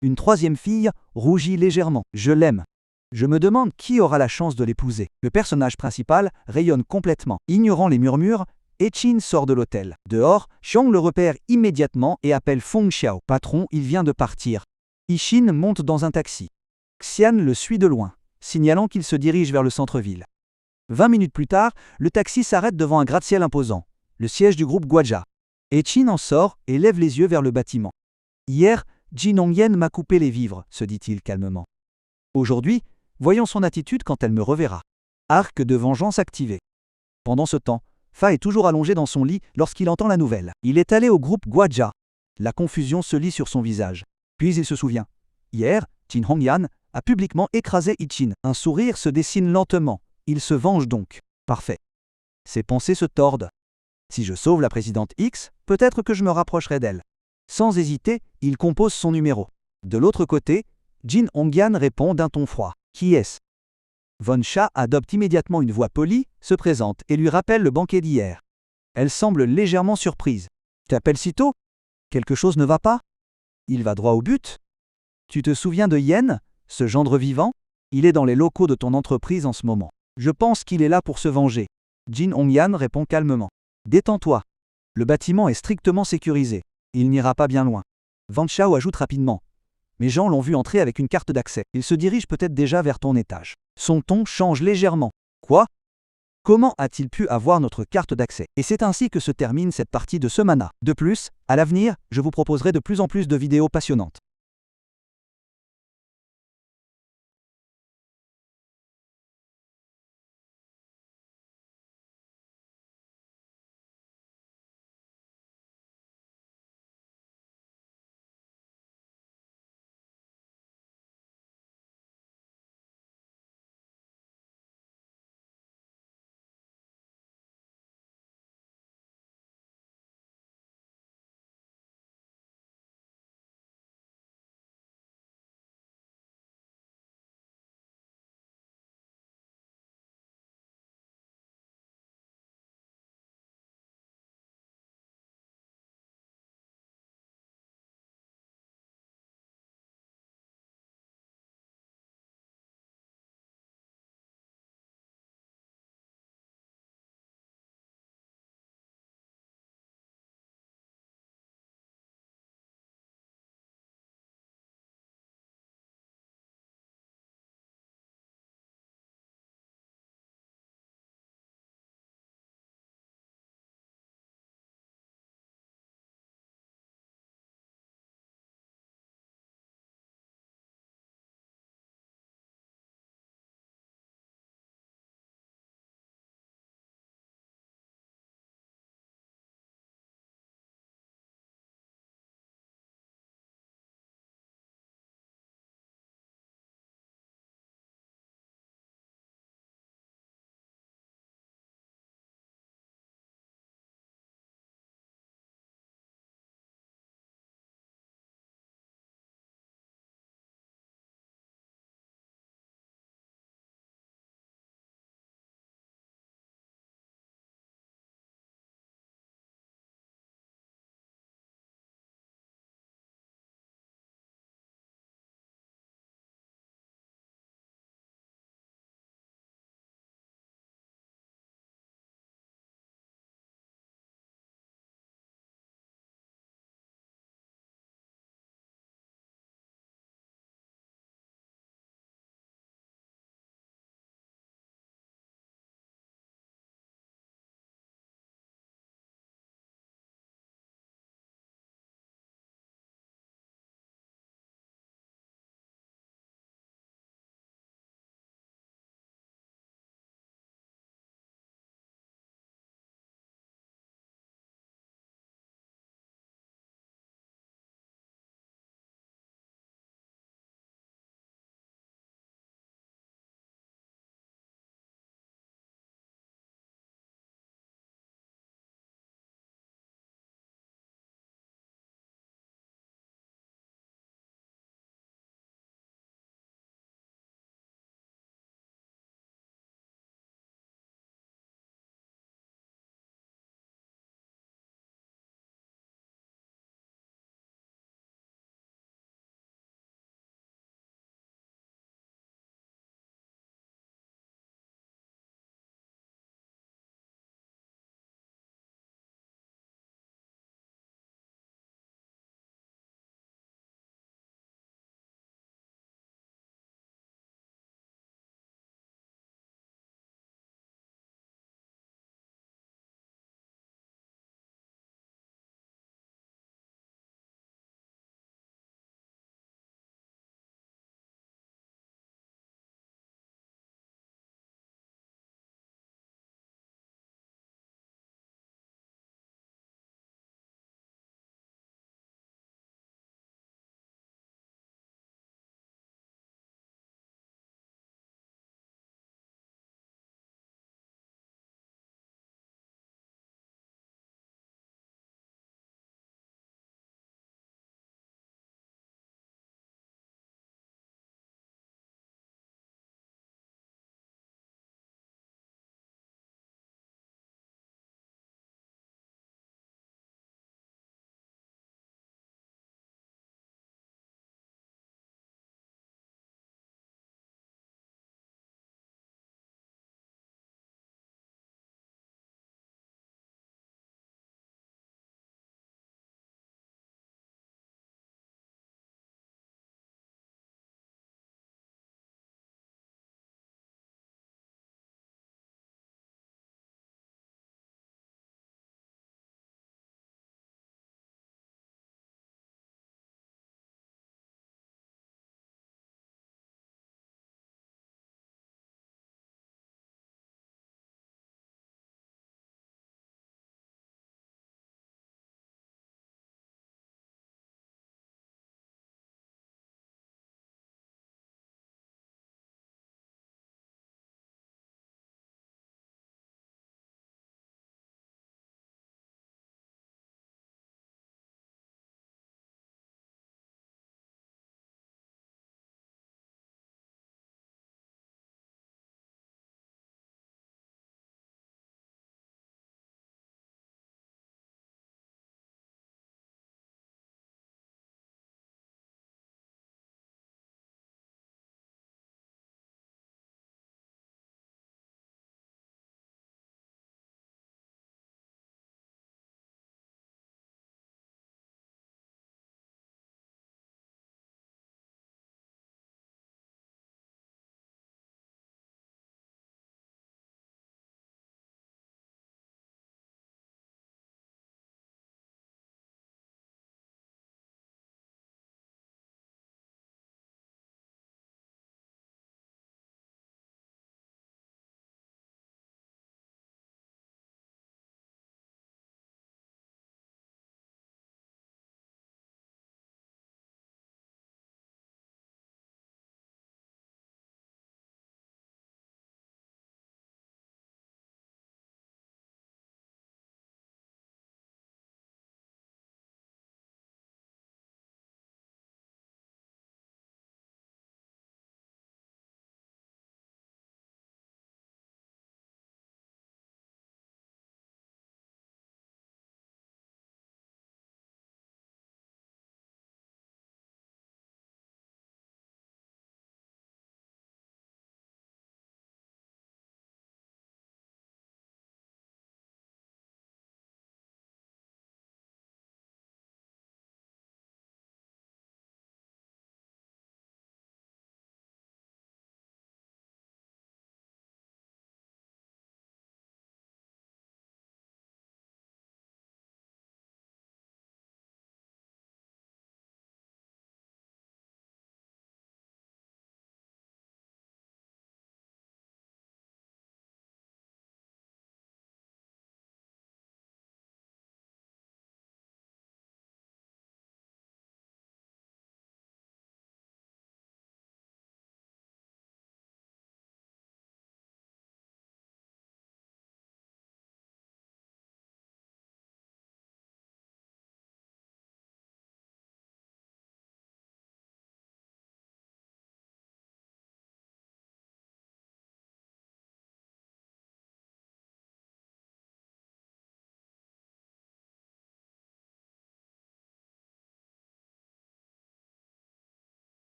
Une troisième fille rougit légèrement. Je l'aime. Je me demande qui aura la chance de l'épouser. Le personnage principal rayonne complètement. Ignorant les murmures, Echin sort de l'hôtel. Dehors, Xiong le repère immédiatement et appelle Feng Xiao. Patron, il vient de partir. Ishin monte dans un taxi. Xian le suit de loin, signalant qu'il se dirige vers le centre-ville. 20 minutes plus tard, le taxi s'arrête devant un gratte-ciel imposant, le siège du groupe Guaja. Echin en sort et lève les yeux vers le bâtiment. Hier, Jin Hongyan m'a coupé les vivres, se dit-il calmement. Aujourd'hui, voyons son attitude quand elle me reverra. Arc de vengeance activé. Pendant ce temps, Fa est toujours allongé dans son lit lorsqu'il entend la nouvelle. Il est allé au groupe Guaja. La confusion se lit sur son visage. Puis il se souvient. Hier, Jin Hongyan a publiquement écrasé Ichin. Un sourire se dessine lentement. Il se venge donc. Parfait. Ses pensées se tordent. Si je sauve la présidente X, peut-être que je me rapprocherai d'elle. Sans hésiter, il compose son numéro. De l'autre côté, Jin Hongyan répond d'un ton froid. Qui est-ce? Von Sha adopte immédiatement une voix polie, se présente et lui rappelle le banquet d'hier. Elle semble légèrement surprise. T'appelles si tôt? Quelque chose ne va pas? Il va droit au but. Tu te souviens de Yen, ce gendre vivant? Il est dans les locaux de ton entreprise en ce moment. Je pense qu'il est là pour se venger. Jin Hongyan répond calmement. Détends-toi. Le bâtiment est strictement sécurisé. Il n'ira pas bien loin. Van Chao ajoute rapidement. Mes gens l'ont vu entrer avec une carte d'accès. Il se dirige peut-être déjà vers ton étage. Son ton change légèrement. Quoi? Comment a-t-il pu avoir notre carte d'accès? Et c'est ainsi que se termine cette partie de ce mana. De plus, à l'avenir, je vous proposerai de plus en plus de vidéos passionnantes.